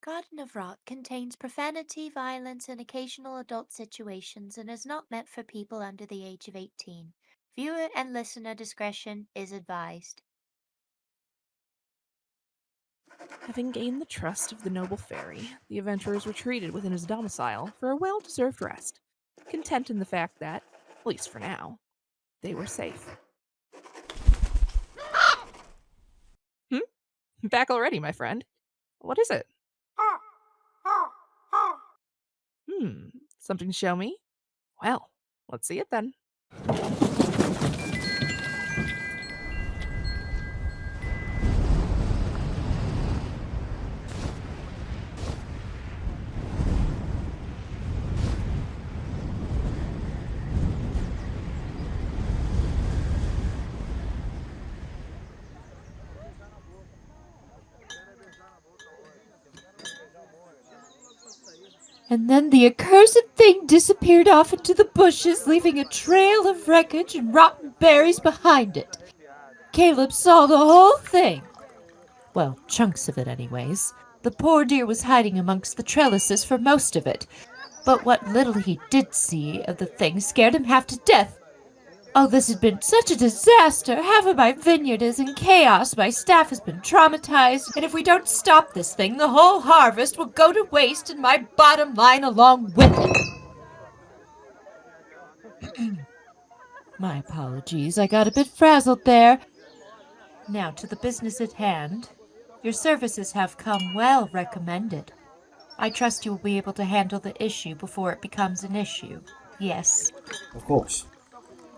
Garden of Rot contains profanity, violence, and occasional adult situations and is not meant for people under the age of 18. Viewer and listener discretion is advised. Having gained the trust of the noble fairy, the adventurers retreated within his domicile for a well-deserved rest, content in the fact that, at least for now, they were safe. Back already, my friend. What is it? Something to show me? Well, let's see it then. And then the accursed thing disappeared off into the bushes, leaving a trail of wreckage and rotten berries behind it. Caleb saw the whole thing. Well, chunks of it anyways. The poor dear was hiding amongst the trellises for most of it. But what little he did see of the thing scared him half to death. Oh, this has been such a disaster. Half of my vineyard is in chaos. My staff has been traumatized. And if we don't stop this thing, the whole harvest will go to waste and my bottom line along with it. My apologies. I got a bit frazzled there. Now to the business at hand. Your services have come well recommended. I trust you will be able to handle the issue before it becomes an issue. Yes. Of course.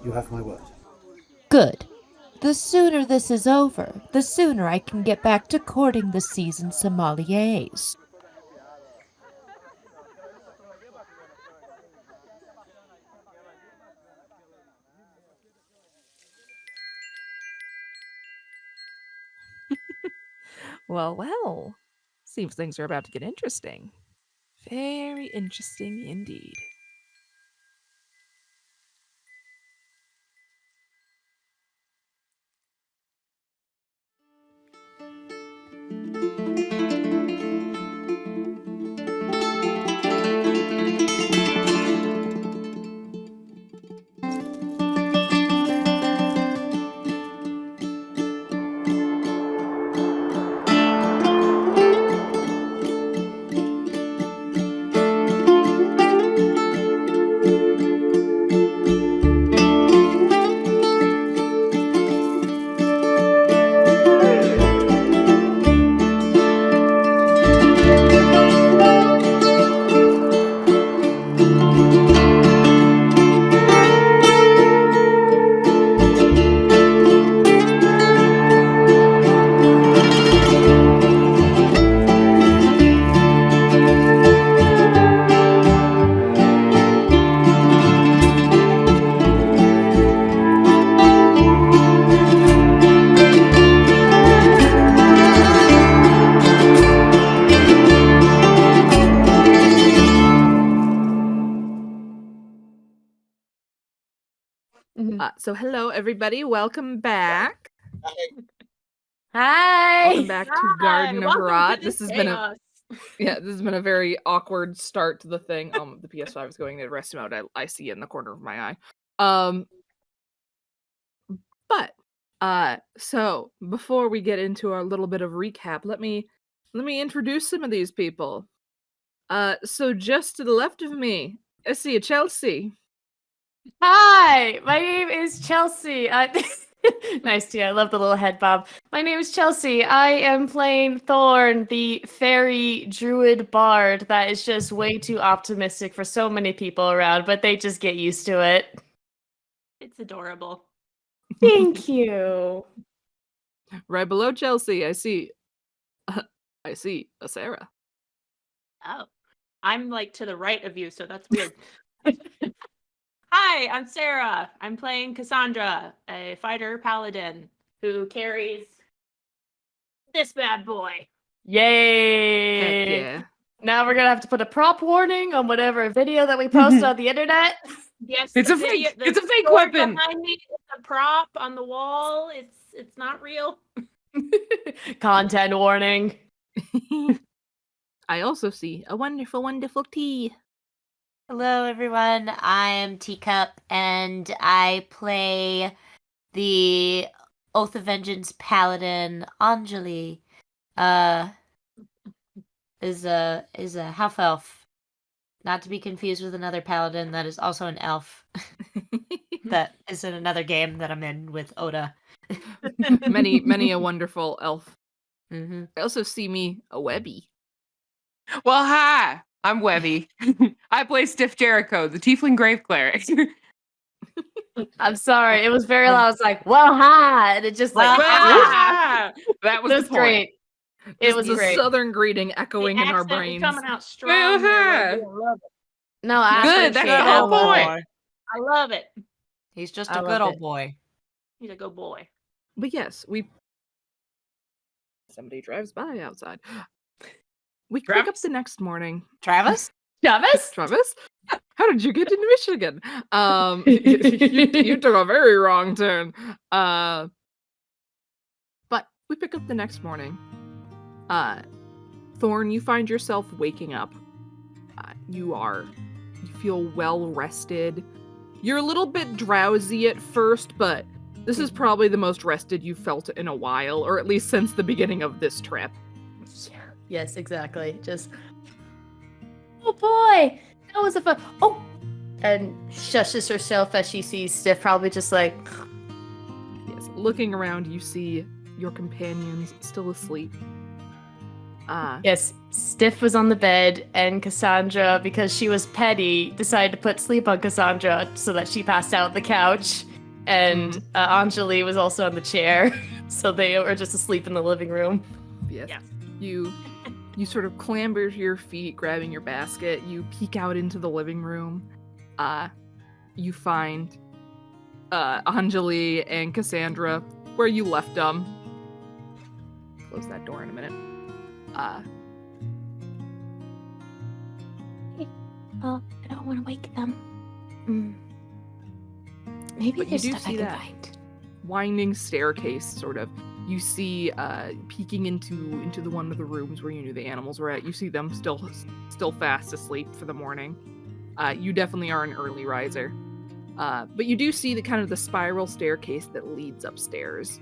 You have my word. Good. The sooner this is over, the sooner I can get back to courting the seasoned sommeliers. Well. Seems things are about to get interesting. Very interesting indeed. So hello everybody, welcome back. Hi. Welcome back to Garden of Rot. This has been a very awkward start to the thing. The PS5 is going into rest mode. I see it in the corner of my eye. So before we get into our little bit of recap, let me introduce some of these people. So just to the left of me, I see a Chelsea. Hi, my name is Chelsea. Nice to you. I love the little head bob. My name is Chelsea. I am playing Thorn, the fairy druid bard that is just way too optimistic for so many people around, but they just get used to it. It's adorable. Thank you. Right below Chelsea, I see a Sarah. Oh, I'm like to the right of you, so that's weird. Hi, I'm Sarah. I'm playing Cassandra, a fighter paladin who carries this bad boy. Yay! Heck yeah. Now we're gonna have to put a prop warning on whatever video that we post on the internet. Yes, It's a fake. It's a fake weapon. Behind me is a prop on the wall. It's not real. Content warning. I also see a wonderful, wonderful tea. Hello, everyone. I am Teacup, and I play the Oath of Vengeance paladin Anjeli. Is a half elf, not to be confused with another paladin that is also an elf. That is in another game that I'm in with Ota. many a wonderful elf. Mm-hmm. I also see me a Webby. Well, hi. I'm Webby. I play Stiff Jeriko, the Tiefling Grave Cleric. I'm sorry. It was very loud. I was like, well, hi. And it just like, Well, ah! that was It the was point. great. It was the great. southern greeting echoing in our accent brains. coming out strong. there, Webby. I love it. No, I Good, that's appreciate the it. I whole love it. point. I love it. He's just I a good loved old it. boy. He's a good boy. But yes, somebody drives by outside. We pick up Travis? the next morning. Travis? Travis? Travis? How did you get into Michigan? You took a very wrong turn. But we pick up the next morning. Thorn, you find yourself waking up. You feel well rested. You're a little bit drowsy at first, but this is probably the most rested you've felt in a while, or at least since the beginning of this trip. Yes, exactly. Just, oh boy, that was a fun. Oh, and shushes herself as she sees Stiff, probably just like, Yes, looking around, you see your companions still asleep. yes, Stiff was on the bed, and Cassandra, because she was petty, decided to put sleep on Cassandra so that she passed out on the couch. And Anjeli was also on the chair, so they were just asleep in the living room. Yes. Yes. You sort of clamber to your feet, grabbing your basket. You peek out into the living room. You find Anjeli and Cassandra where you left them. Close that door in a minute. Well, I don't want to wake them. Maybe But you there's do stuff I see can that. find. Winding staircase, sort of. You see, peeking into the one of the rooms where you knew the animals were at. You see them still fast asleep for the morning. You definitely are an early riser. But you do see the spiral staircase that leads upstairs,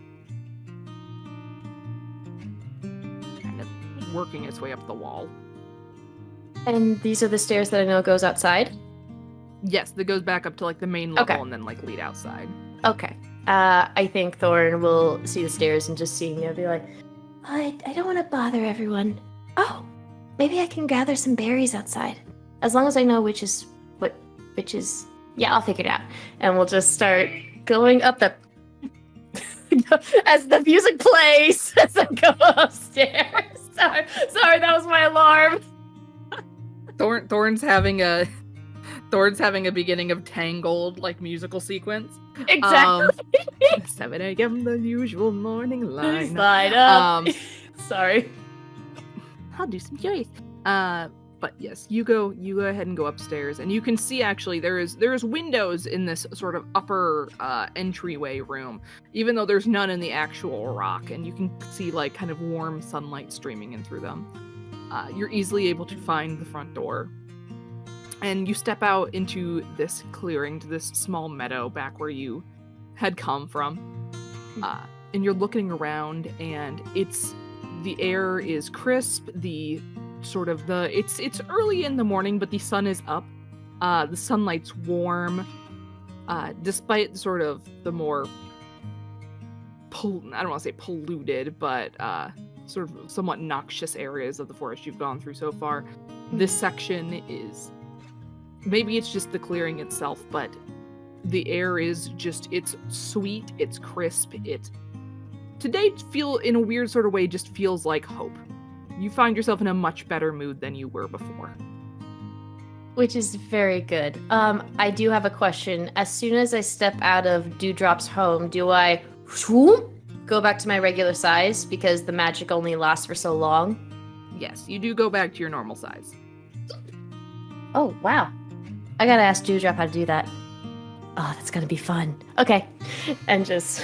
kind of working its way up the wall. And these are the stairs that I know goes outside? Yes, that goes back up to the main level Okay. and then lead outside. Okay. I think Thorn will see the stairs and just seeing it be like, I don't want to bother everyone. Oh, maybe I can gather some berries outside. As long as I know which is. Yeah, I'll figure it out. And we'll just start going up the. As the music plays as I go upstairs. Sorry, that was my alarm. Thorn's having a beginning of Tangled musical sequence. Exactly. 7 a.m. the usual morning line. Slide up. Sorry. I'll do some choice. But yes, you go ahead and go upstairs, and you can see actually there's windows in this sort of upper entryway room, even though there's none in the actual rock, and you can see kind of warm sunlight streaming in through them. You're easily able to find the front door. And you step out into this clearing, to this small meadow back where you had come from. And you're looking around, and the air is crisp. It's early in the morning, but the sun is up. The sunlight's warm. Despite the more, I don't want to say polluted, but sort of somewhat noxious areas of the forest you've gone through so far. This section is. Maybe it's just the clearing itself, but the air is it's sweet, it's crisp, today in a weird sort of way, just feels like hope. You find yourself in a much better mood than you were before. Which is very good. I do have a question. As soon as I step out of Dewdrop's home, do I go back to my regular size because the magic only lasts for so long? Yes, you do go back to your normal size. Oh, wow. I gotta ask Dewdrop how to do that. Oh, that's gonna be fun. Okay. And just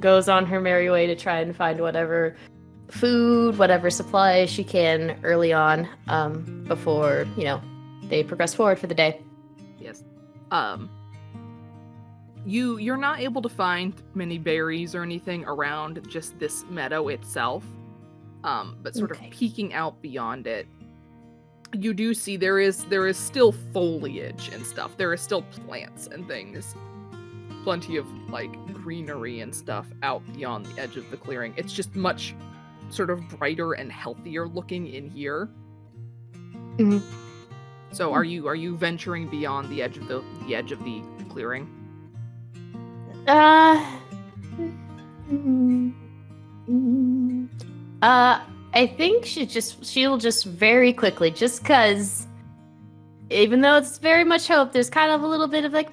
goes on her merry way to try and find whatever food, whatever supplies she can early on, before, they progress forward for the day. Yes. You're not able to find many berries or anything around just this meadow itself. But sort of peeking out beyond it, you do see there is still foliage and stuff. There is still plants and things. Plenty of like greenery and stuff out beyond the edge of the clearing. It's just much sort of brighter and healthier looking in here. Mm-hmm. So are you venturing beyond the edge of the clearing? I think she'll just very quickly, just cause even though it's very much hope, there's kind of a little bit of like,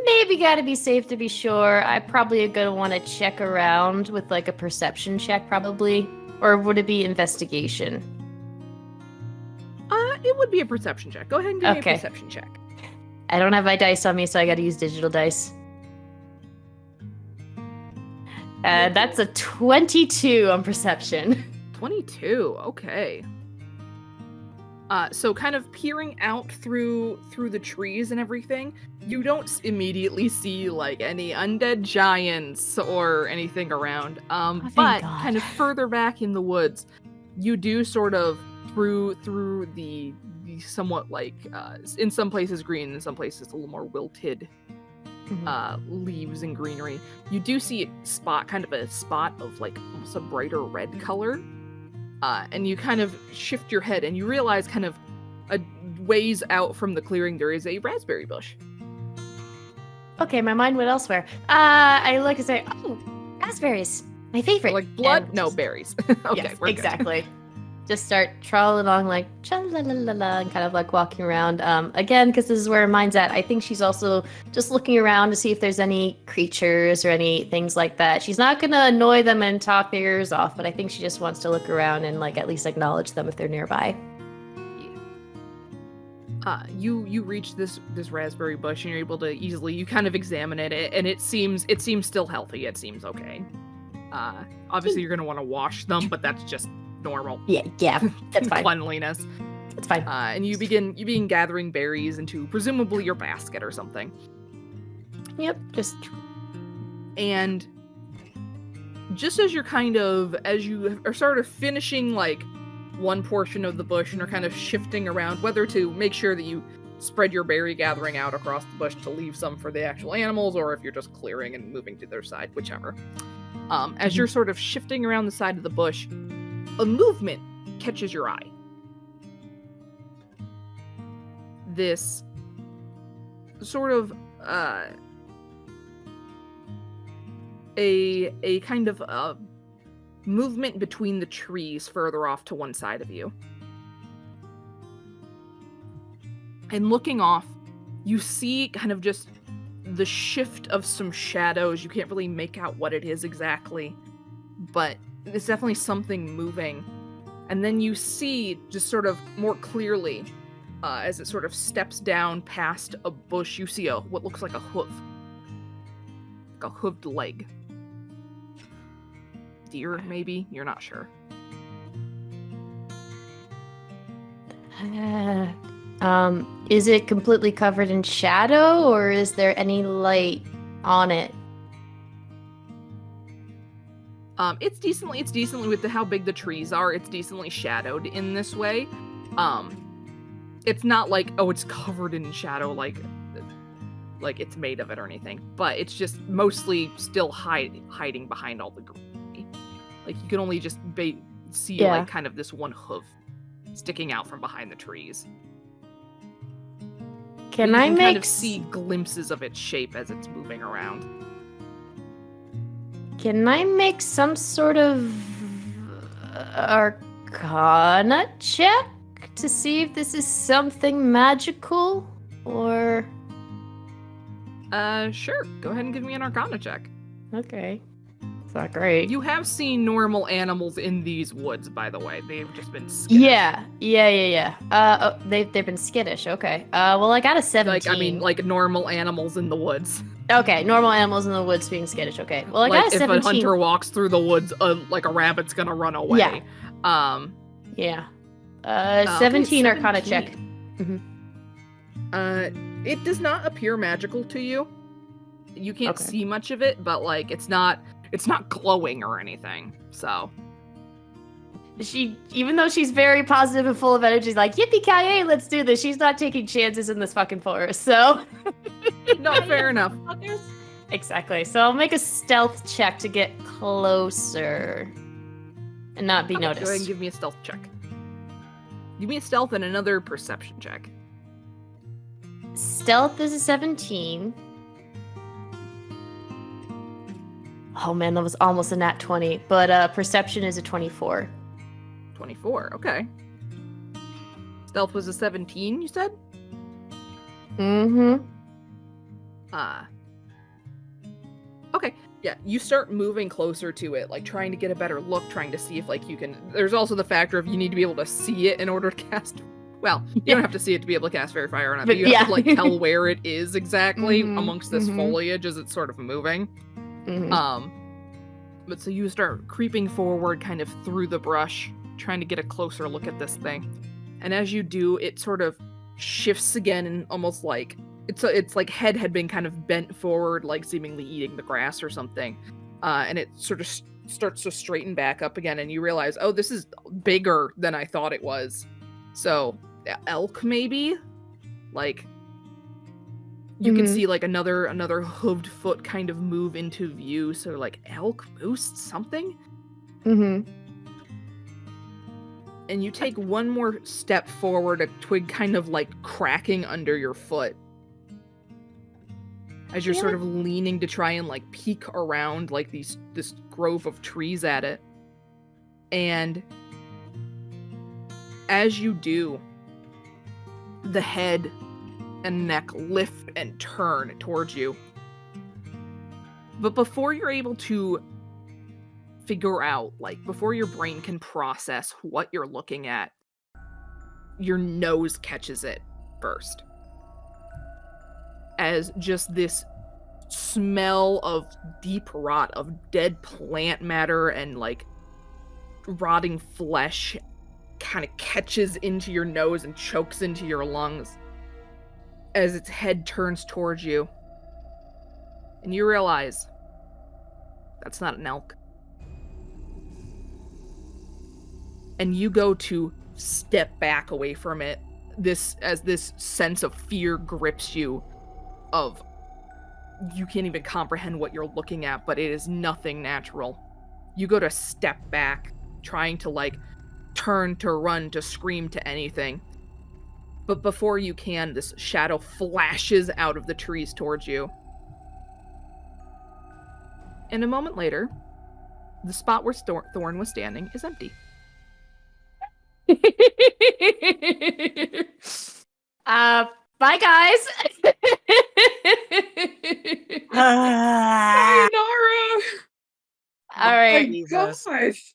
maybe gotta be safe to be sure. I probably gonna want to check around with like a perception check probably. Or would it be investigation? It would be a perception check. Go ahead and give me a perception check. I don't have my dice on me, so I gotta use digital dice. That's a 22 on perception. 22, okay. So kind of peering out through the trees and everything, you don't immediately see like any undead giants or anything around. But kind of further back in the woods, you do sort of through the somewhat like in some places green, in some places a little more wilted leaves and greenery. You do see a spot of like almost a brighter red color. And you kind of shift your head and you realize kind of a ways out from the clearing there is a raspberry bush. Okay, my mind went elsewhere. I look and say, oh, raspberries, my favorite. Like blood? No, berries. Okay, yes, we're good. exactly. Just start trolling along like cha-la-la-la-la and kind of like walking around. Again, because this is where her mind's at, I think she's also just looking around to see if there's any creatures or any things like that. She's not going to annoy them and talk their ears off, but I think she just wants to look around and like at least acknowledge them if they're nearby. You reach this raspberry bush and you're able to you kind of examine it, and it seems still healthy. It seems okay. Obviously you're going to want to wash them, but that's just normal. Yeah, that's fine. Cleanliness. That's fine. And you begin gathering berries into presumably your basket or something. Yep, and just as you are sort of finishing like one portion of the bush and are kind of shifting around whether to make sure that you spread your berry gathering out across the bush to leave some for the actual animals, or if you're just clearing and moving to their side, whichever. As you're sort of shifting around the side of the bush, a movement catches your eye. This sort of a kind of movement between the trees further off to one side of you. And looking off, you see kind of just the shift of some shadows. You can't really make out what it is exactly, but it's definitely something moving. And then you see just sort of more clearly as it sort of steps down past a bush, you see what looks like a hoof. Like a hooved leg. Deer, maybe? You're not sure. Is it completely covered in shadow, or is there any light on it? It's decently with how big the trees are, it's decently shadowed in this way. It's not like, it's covered in shadow like it's made of it or anything, but it's just mostly still hiding behind all the greenery. Like you can only just see like kind of this one hoof sticking out from behind the trees. Can I kind of see glimpses of its shape as it's moving around. Can I make some sort of Arcana check to see if this is something magical, or? Sure. Go ahead and give me an Arcana check. Okay. It's not great. You have seen normal animals in these woods, by the way. They've just been skittish. Yeah. They've been skittish. Okay. Well, I got a 17. Like normal animals in the woods. Okay, normal animals in the woods being skittish. Okay. Well, I like got a if 17. a hunter walks through the woods, like a rabbit's gonna run away. Yeah. Okay, 17 Arcana check. 17. It does not appear magical to you. You can't Okay. see much of it, but like it's not glowing or anything. So She, even though she's very positive and full of energy, she's like, yippee-ki-yay, let's do this. She's not taking chances in this fucking forest, so. no, fair enough. Exactly. So I'll make a stealth check to get closer and not be Okay, noticed. Go ahead and give me a stealth check. Give me a stealth and another perception check. Stealth is a 17. Oh man, that was almost a nat 20. But perception is a 24. 24, okay. Stealth was a 17, you said? Mm-hmm. Okay, yeah, you start moving closer to it, like trying to get a better look, trying to see if like you can... There's also the factor of you need to be able to see it in order to cast... Well, you don't have to see it to be able to cast Fairy Fire or not, but you have to like tell where it is exactly amongst this foliage as it's sort of moving. But so you start creeping forward kind of through the brush, trying to get a closer look at this thing. And as you do, it sort of shifts again and almost like it's like head had been kind of bent forward, like seemingly eating the grass or something. And it sort of starts to straighten back up again, and you realize, oh, this is bigger than I thought it was. So, elk maybe? Like, you can see like another hooved foot kind of move into view. So like elk, moose, something? And you take one more step forward, a twig kind of like cracking under your foot. As you're sort of leaning to try and like peek around like this grove of trees at it. And as you do, the head and neck lift and turn towards you. But before you're able to figure out, like, before your brain can process what you're looking at, your nose catches it first. As just this smell of deep rot, of dead plant matter and, like, rotting flesh kind of catches into your nose and chokes into your lungs as its head turns towards you. And you realize that's not an elk. And you go to step back away from it, as this sense of fear grips you, of you can't even comprehend what you're looking at, but it is nothing natural. You go to step back, trying to like turn, to run, to scream, to anything. But before you can, this shadow flashes out of the trees towards you. And a moment later, the spot where Thorn was standing is empty. Bye guys. Sayonara! All right. Gosh.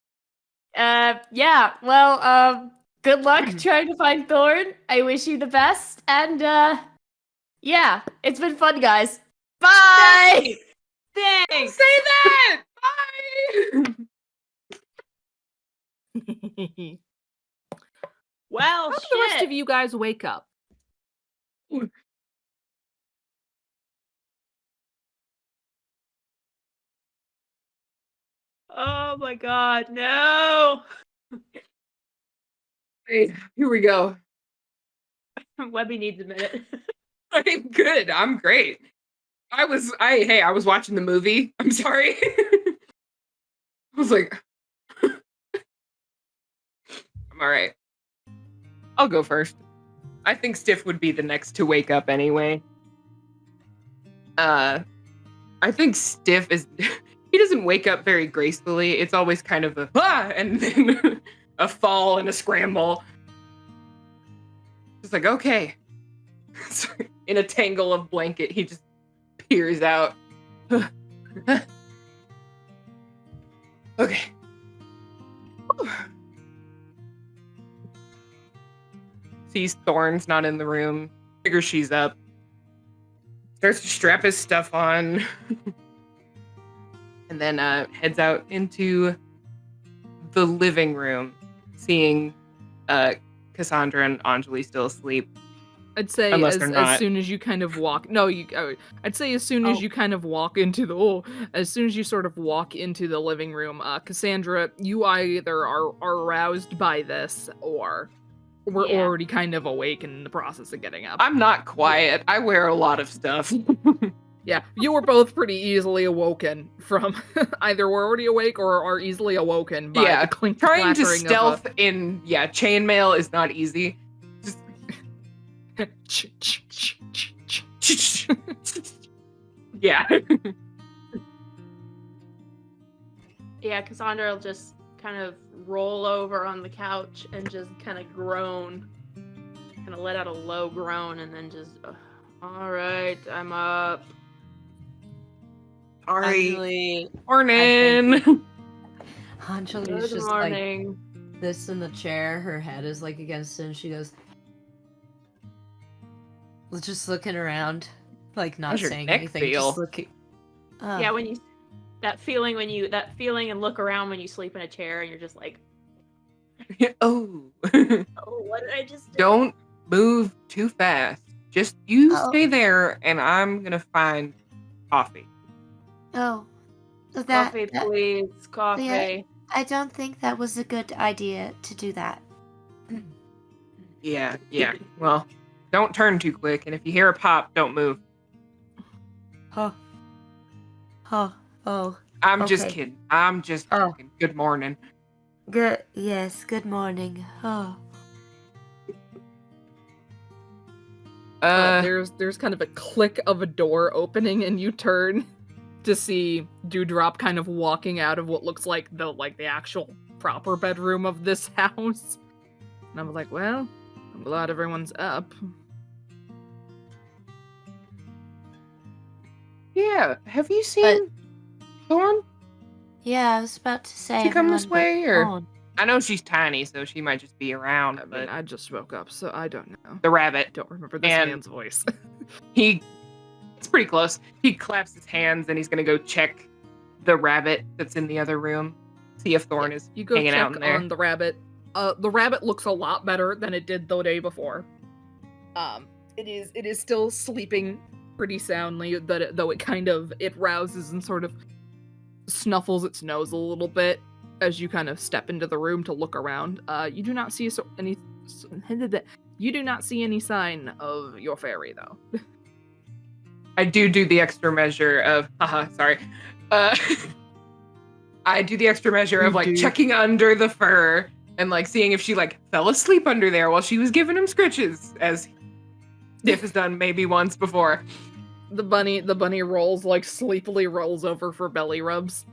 Yeah. Well, good luck trying to find Thorn. I wish you the best. And yeah, it's been fun, guys. Bye. Thanks. Say that! Bye! Well, How shit. do the rest of you guys wake up? Oh my god, no. Hey, here we go. Webby needs a minute. I'm good. I'm great. I was watching the movie. I'm sorry. I was like, I'm all right. I'll go first. I think Stiff would be the next to wake up anyway. I think Stiff is... He doesn't wake up very gracefully. It's always kind of a and then a fall and a scramble. Just like, okay. So in a tangle of blanket, he just peers out. Okay. Sees Thorn's not in the room. Figures she's up. starts to strap his stuff on, and then heads out into the living room, seeing Cassandra and Anjeli still asleep. I'd say Unless they're as not. soon as you kind of walk. No, I'd say as soon as you kind of walk into the. As soon as you sort of walk into the living room, Cassandra, you either are aroused by this or we're already kind of awake and in the process of getting up. I'm not quiet. I wear a lot of stuff. Yeah, you were both pretty easily awoken from either we're already awake or are easily awoken by the clink trying to clattering stealth in chainmail is not easy. Yeah. Yeah, Cassandra will just kind of roll over on the couch and just kind of groan. Kind of let out a low groan and then just, all right, I'm up. Sorry. Morning. Anjeli's Good just morning. like this in the chair. Her head is like against it, and she goes, just looking around, like not How's your saying neck anything, feel? just looking. Yeah, when you that feeling and look around when you sleep in a chair and you're just like, Oh. oh, what did I just do? Don't move too fast. Just you stay there, and I'm gonna find coffee. Oh, Coffee, please, coffee. Yeah, I don't think that was a good idea to do that. Yeah. Well, don't turn too quick, and if you hear a pop, don't move. Oh. I'm just Okay. kidding. I'm just joking. Good morning. Good. Yes. Good morning. Oh. There's kind of a click of a door opening, and you turn to see Dewdrop kind of walking out of what looks like the actual proper bedroom of this house. And I'm like, well, I'm glad everyone's up. Yeah. Have you seen Thorn? Yeah, I was about to say. She come this everyone way, but or Thorn. I know she's tiny, so she might just be around. I mean, But I just woke up, so I don't know. the rabbit, Don't remember this And- man's voice. it's pretty close. He claps his hands, and he's gonna go check the rabbit that's in the other room, see if Thorn is You go hanging check out in there. on the rabbit. The rabbit looks a lot better than it did the day before. It is still sleeping pretty soundly, though it rouses and sort of snuffles its nose a little bit as you kind of step into the room to look around. You do not see you do not see any sign of your fairy, though. I do the extra measure of sorry. I do the extra measure of like checking under the fur and like seeing if she like fell asleep under there while she was giving him scritches, as Stiff has done maybe once before. The bunny rolls sleepily rolls over for belly rubs.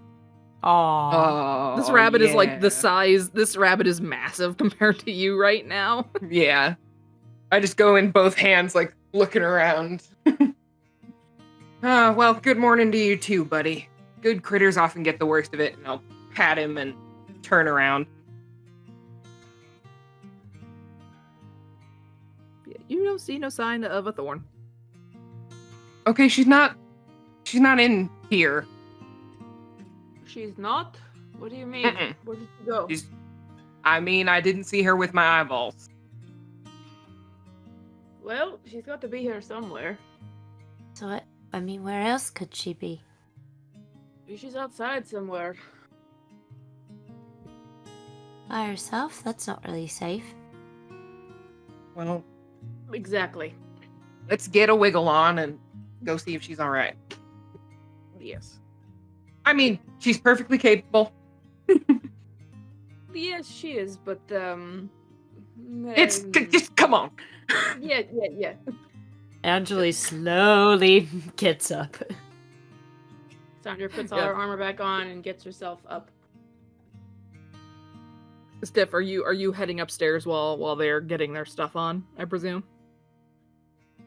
Aww. This rabbit is like the size. This rabbit is massive compared to you right now. Yeah. I just go in both hands, like looking around. Well, good morning to you too, buddy. Good critters often get the worst of it, and I'll pat him and turn around. Yeah, you don't see no sign of a thorn. Okay, she's not in here. She's not? What do you mean? Mm-mm. Where did she go? I didn't see her with my eyeballs. Well, she's got to be here somewhere. So where else could she be? Maybe she's outside somewhere. By herself? That's not really safe. Well, Exactly. let's get a wiggle on and go see if she's all right. Yes. I mean, she's perfectly capable. Yes, she is, but It's just come on. Yeah. Anjeli slowly gets up. Sandra puts all her armor back on and gets herself up. Stiff, are you heading upstairs while they're getting their stuff on? I presume.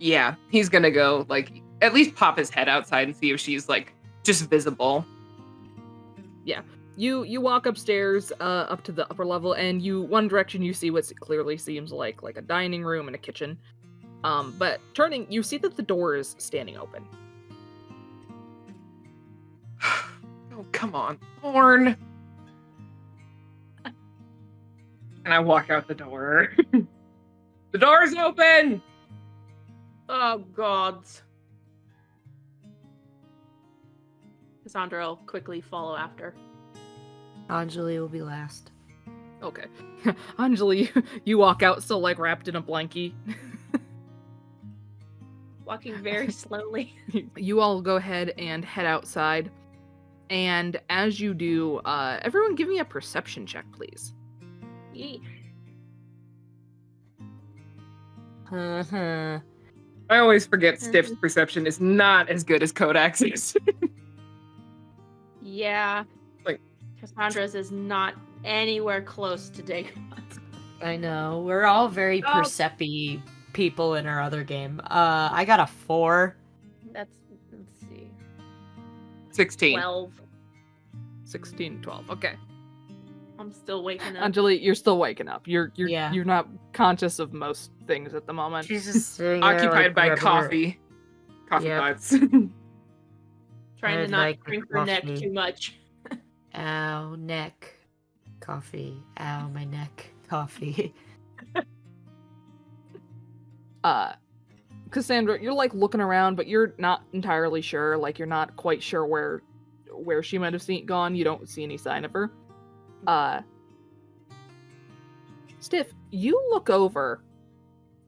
Yeah, he's gonna go at least pop his head outside and see if she's just visible. Yeah. You walk upstairs up to the upper level, and one direction you see what clearly seems like a dining room and a kitchen. But turning, you see that the door is standing open. Oh, come on, Thorn. And I walk out the door. The door's open! Oh, God. Cassandra will quickly follow after. Anjeli will be last. Okay. Anjeli, you walk out still like wrapped in a blankie. Walking very slowly. You all go ahead and head outside. And as you do, everyone give me a perception check, please. Yee. Uh-huh. I always forget Stiff's perception is not as good as Kodak's. Yeah. Like- Cassandra's is not anywhere close to Dagon's. I know. We're all very Oh. percepi people in our other game. I got a 4. Let's see. 16. 12. 16, 12. Okay. I'm still waking up. Anjeli, you're still waking up. You're Yeah. you're not conscious of most things at the moment. She's just sitting there, Occupied by rubbing her- coffee. Coffee Yep. thoughts. Trying to I'd not like drink her neck coffee. too much. Ow, neck. Coffee. Ow, my neck. Coffee. Cassandra, you're like looking around, but you're not entirely sure. Like you're not quite sure where she might have gone. You don't see any sign of her. Stiff, you look over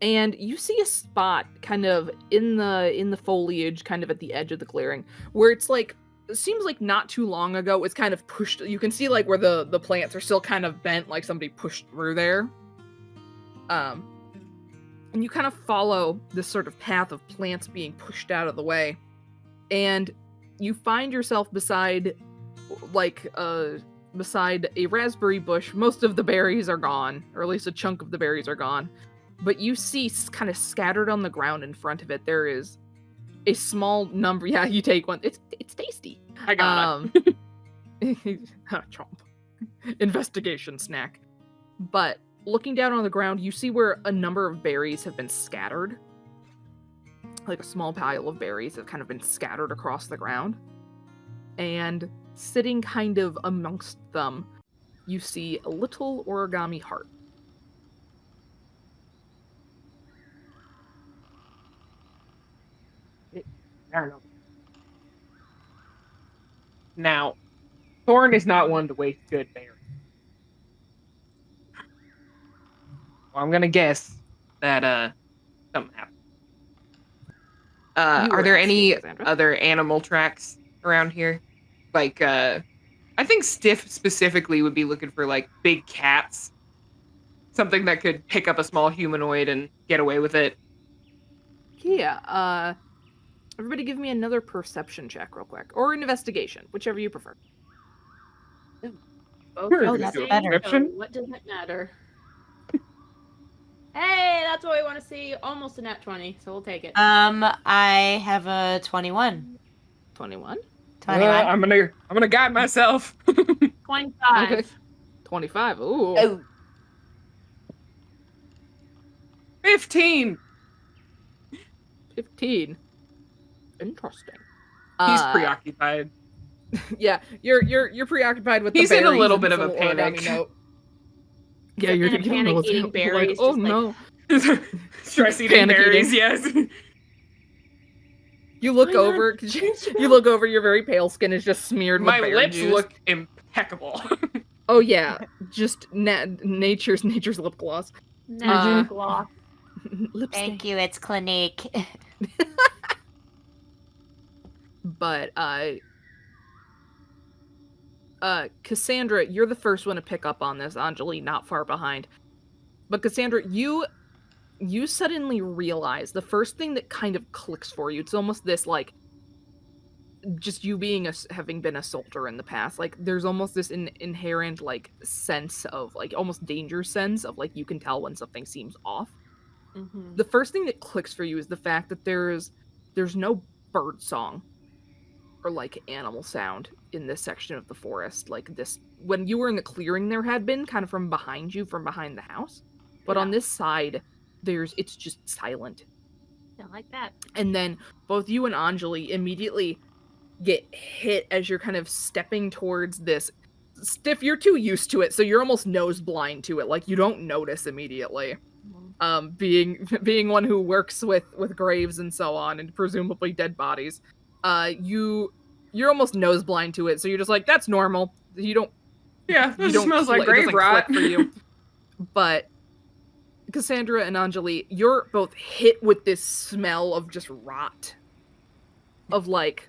and you see a spot kind of in the foliage, kind of at the edge of the clearing, where it's like it seems like not too long ago it's kind of pushed. You can see like where the plants are still kind of bent, like somebody pushed through there. And you kind of follow this sort of path of plants being pushed out of the way, and you find yourself beside a raspberry bush. Most of the berries are gone, or at least a chunk of the berries are gone. But you see kind of scattered on the ground in front of it, there is a small number. Yeah, you take one. It's tasty. I got it. Chomp. Investigation snack. But looking down on the ground, you see where a number of berries have been scattered. Like a small pile of berries have kind of been scattered across the ground. And sitting kind of amongst them, you see a little origami heart. I don't know. Now, Thorn is not one to waste good berries. Well, I'm gonna guess that something happened. You Are were there asking, any Cassandra. other animal tracks around here? Like, I think Stiff specifically would be looking for like big cats. Something that could pick up a small humanoid and get away with it. Yeah, everybody give me another perception check real quick. Or an investigation, whichever you prefer. Okay, Oh, that's so better. what does it matter? Hey, that's what we want to see. Almost a nat 20, so we'll take it. I have a 21. 21? 21. I'm gonna guide myself. 25. Okay. 25, ooh. Oh. 15. 15. Interesting. He's preoccupied. Yeah, you're preoccupied with He's the in a berries little and bit this of a little origami panic. note. Yeah, Sitting you're in a you don't know panic what's eating happening. berries, Like, oh just like- no. Stress eating Panic berries, eating. yes. You look Why not? over, 'cause you look over, your very pale skin is just smeared My with berry lips juice. look impeccable. Oh yeah, just nature's lip gloss. Magic gloss. Lipstick. Thank you, it's Clinique. But Cassandra, you're the first one to pick up on this. Anjeli, not far behind. But Cassandra, you suddenly realize the first thing that kind of clicks for you. It's almost this like, just you being having been a soldier in the past. Like there's almost this inherent like sense of like almost danger sense of like you can tell when something seems off. Mm-hmm. The first thing that clicks for you is the fact that there's no bird song or like animal sound in this section of the forest. Like this, when you were in the clearing, there had been kind of from behind you, from behind the house, but on Yeah. this side, it's just silent. like that. And then both you and Anjeli immediately get hit as you're kind of stepping towards this. Stiff, you're too used to it, so you're almost nose blind to it. Like, you don't notice immediately. Being one who works with graves and so on, and presumably dead bodies, you're almost nose blind to it, so you're just like, that's normal. You don't. Yeah, You it don't smells like it doesn't grave rot click for you. But Cassandra and Anjeli, you're both hit with this smell of just rot. Of the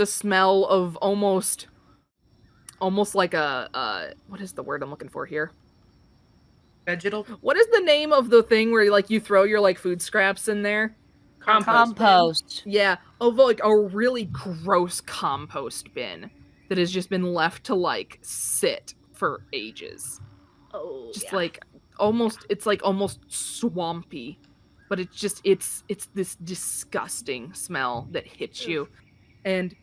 smell of almost like a what is the word I'm looking for here? Vegetal What is the name of the thing where like you throw your like food scraps in there? Compost. Yeah, of like a really gross compost bin that has just been left to like sit for ages. Oh, Just yeah. like almost swampy, but it's this disgusting smell that hits you. And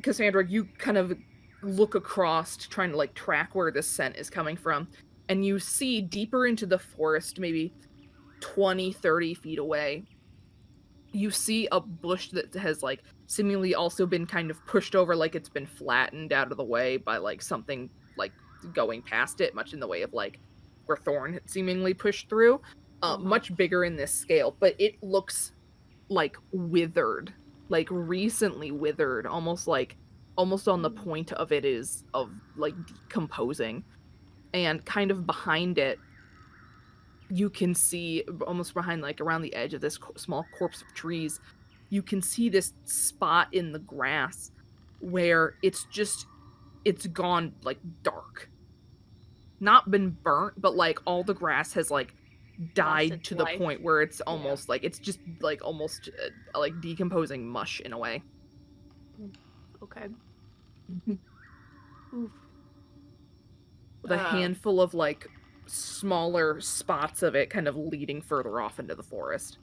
Cassandra, you kind of look across trying to like track where this scent is coming from, and you see deeper into the forest, maybe 20-30 feet away, you see a bush that has like seemingly also been kind of pushed over, like it's been flattened out of the way by like something like going past it, much in the way of like where Thorn had seemingly pushed through. Much bigger in this scale, but it looks like withered, like recently withered, almost on the point of it is of like decomposing. And kind of behind it, you can see, almost behind, like around the edge of this small corpse of trees, you can see this spot in the grass where it's gone like dark. Not been burnt, but like all the grass has like died to the point where it's almost like it's just like almost like decomposing mush in a way. Okay. With a handful of like smaller spots of it kind of leading further off into the forest.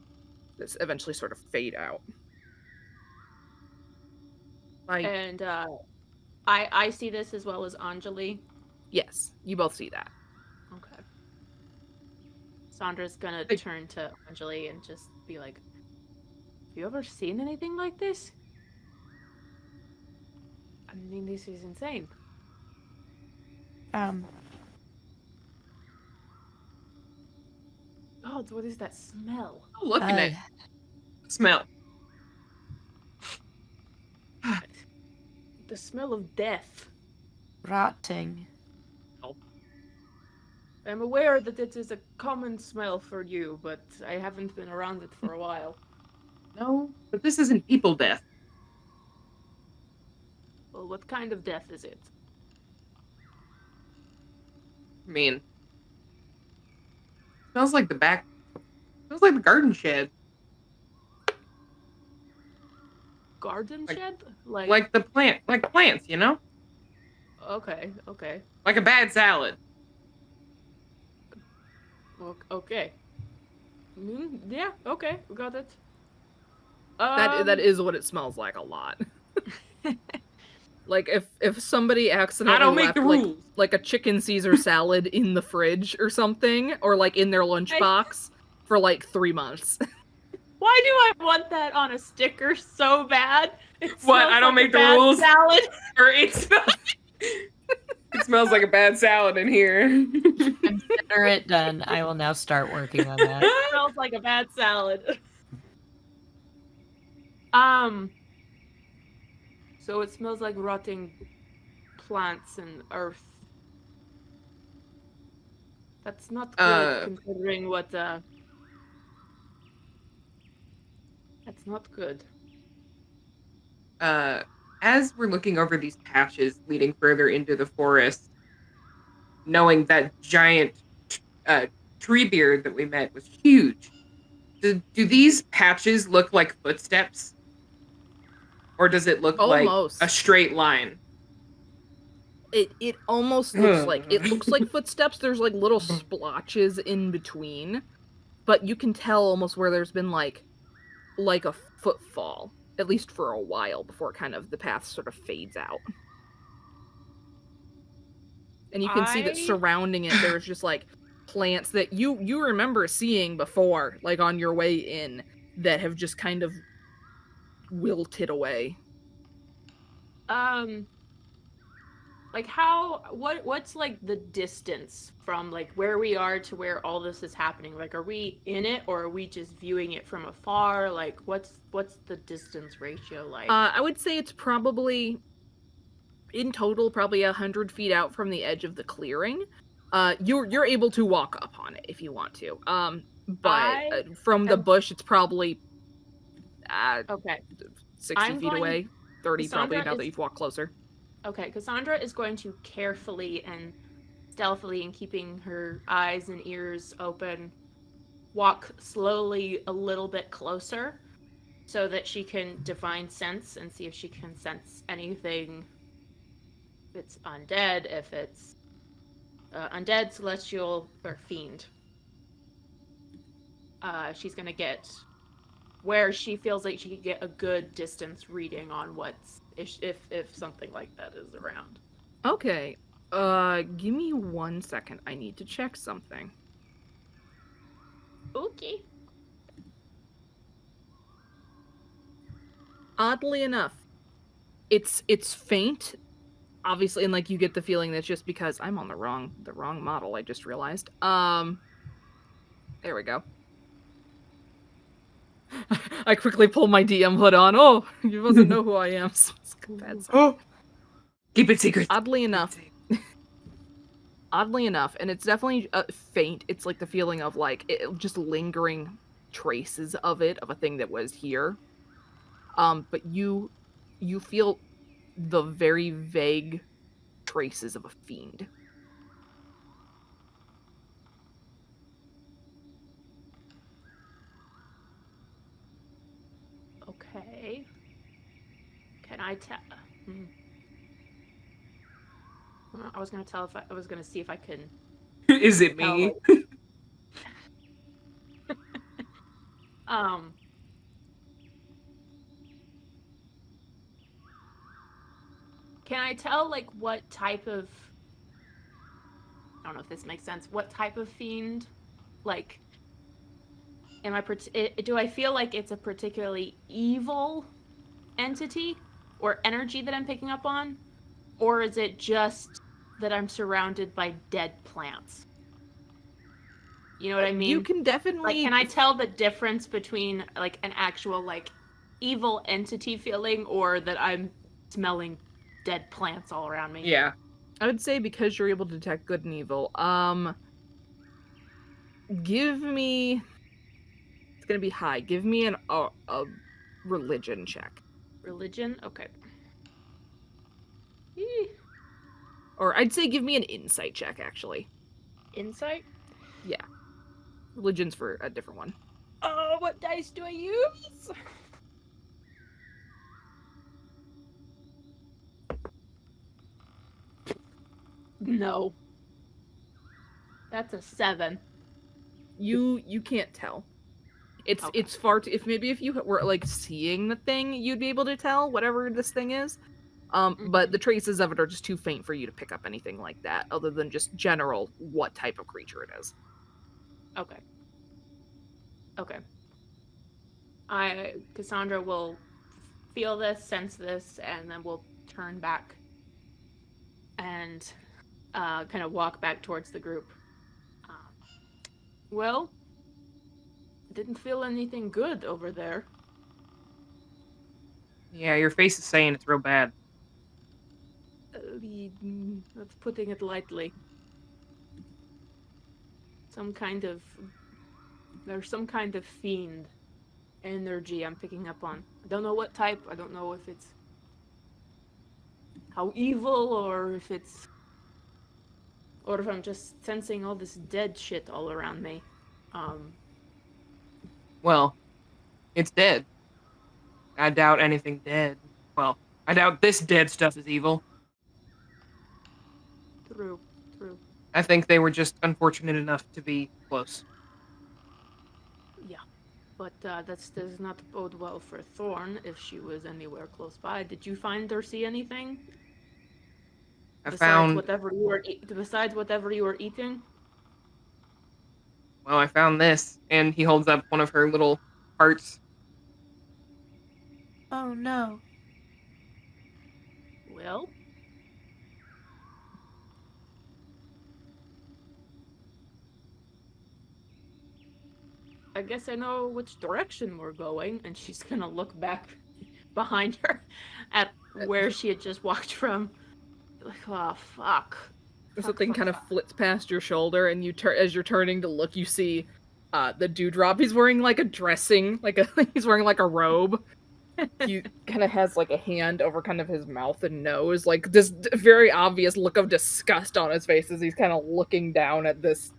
This eventually sort of fade out. And I see this as well as Anjeli. Yes, you both see that. Okay. Sandra's gonna turn to Anjeli and just be like, have you ever seen anything like this? I mean, this is insane. God, what is that smell? Oh, look at it. Smell. The smell of death. Rotting. I'm aware that it is a common smell for you, but I haven't been around it for a while. No, but this isn't people death. Well, what kind of death is it? I mean, smells like the garden shed. Garden shed? Like plants, you know? Okay. Like a bad salad. Okay. Yeah, okay, we got it. That is what it smells like a lot. Like if somebody accidentally I don't make left the rules. like a chicken Caesar salad in the fridge or something, or like in their lunchbox for like 3 months. Why do I want that on a sticker so bad? What? I don't make the rules. Salad. Or it smells like a bad salad in here. Consider it done. I will now start working on that. It smells like a bad salad. So it smells like rotting plants and earth. That's not good, considering what, That's not good. As we're looking over these patches leading further into the forest, knowing that giant tree beard that we met was huge, do these patches look like footsteps? Or does it look like a straight line? It almost looks like footsteps. There's like little splotches in between, but you can tell almost where there's been like a footfall, at least for a while, before kind of the path sort of fades out. And you can see that surrounding it, there's just like plants that you remember seeing before, like on your way in, that have just kind of wilted away. Like what's like the distance from like where we are to where all this is happening? Like, are we in it or are we just viewing it from afar? Like, what's the distance ratio like? I would say it's probably, in total, probably 100 feet out from the edge of the clearing. You're able to walk up on it if you want to. But from the bush, it's probably okay, 60 feet away, 30 Cassandra probably now that you've walked closer. Okay, Cassandra is going to carefully and stealthily, and keeping her eyes and ears open, walk slowly a little bit closer so that she can divine sense and see if she can sense anything. If it's undead, if it's undead, celestial, or fiend. She's going to get where she feels like she could get a good distance reading on what's if something like that is around. Okay. Give me 1 second. I need to check something. Okay. Oddly enough, it's faint, obviously, and like you get the feeling that's just because I'm on the wrong model, I just realized. There we go. I quickly pull my DM hood on. Oh, you doesn't know who I am. Oh, keep it secret. Oddly enough, and it's definitely faint. It's like the feeling of like just lingering traces of it, of a thing that was here. But you feel the very vague traces of a fiend. Okay. Can I tell? I was gonna tell if I was gonna see if I can. Is it me? Can I tell like what type of? I don't know if this makes sense. What type of fiend? Like, am I? Do I feel like it's a particularly evil entity or energy that I'm picking up on, or is it just that I'm surrounded by dead plants? You know what I mean? You can definitely. Like, can I tell the difference between like an actual like evil entity feeling or that I'm smelling dead plants all around me? Yeah. I would say because you're able to detect good and evil. Give me. It's gonna be high. Give me a religion check. Religion? Okay. Or I'd say give me an insight check, actually. Insight? Yeah. Religion's for a different one. Oh, what dice do I use? No. That's a 7. You can't tell. It's far too, if you were like seeing the thing, you'd be able to tell whatever this thing is. But the traces of it are just too faint for you to pick up anything like that, other than just general what type of creature it is. Okay. Cassandra will feel this, sense this, and then we'll turn back and kind of walk back towards the group. Well, didn't feel anything good over there. Yeah, your face is saying it's real bad. That's putting it lightly. There's some kind of fiend energy I'm picking up on. I don't know what type. I don't know if it's how evil or if I'm just sensing all this dead shit all around me. Well, it's dead. I doubt anything dead. Well, I doubt this dead stuff is evil. True. I think they were just unfortunate enough to be close. Yeah, but that does not bode well for Thorn if she was anywhere close by. Did you find or see anything? Besides whatever you were eating? well, I found this. And he holds up one of her little hearts. Oh no. Well, I guess I know which direction we're going, and she's gonna look back behind her at where she had just walked from. Like, oh, fuck. Something kind of flits past your shoulder, and you as you're turning to look, you see the dewdrop. He's wearing like a dressing, he's wearing like a robe. He kind of has like a hand over kind of his mouth and nose, like this very obvious look of disgust on his face as he's kind of looking down at this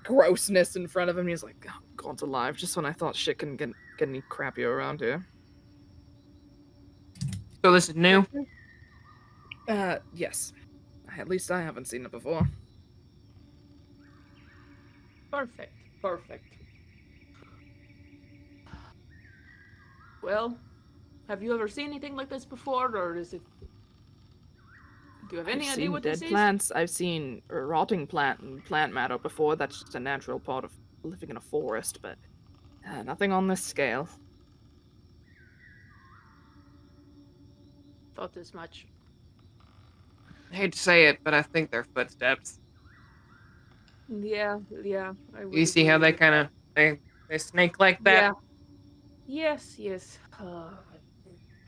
grossness in front of him. He's like, oh, God's alive, just when I thought shit couldn't get any crappier around here. So this is new? Yes. At least I haven't seen it before. Perfect. Well, have you ever seen anything like this before, or is it... Do you have any idea what this is? Plants. I've seen rotting plant matter before. That's just a natural part of living in a forest, but nothing on this scale. Thought as much. I hate to say it, but I think they're footsteps. Yeah. You see how they kind of they snake like that? Yeah. Yes.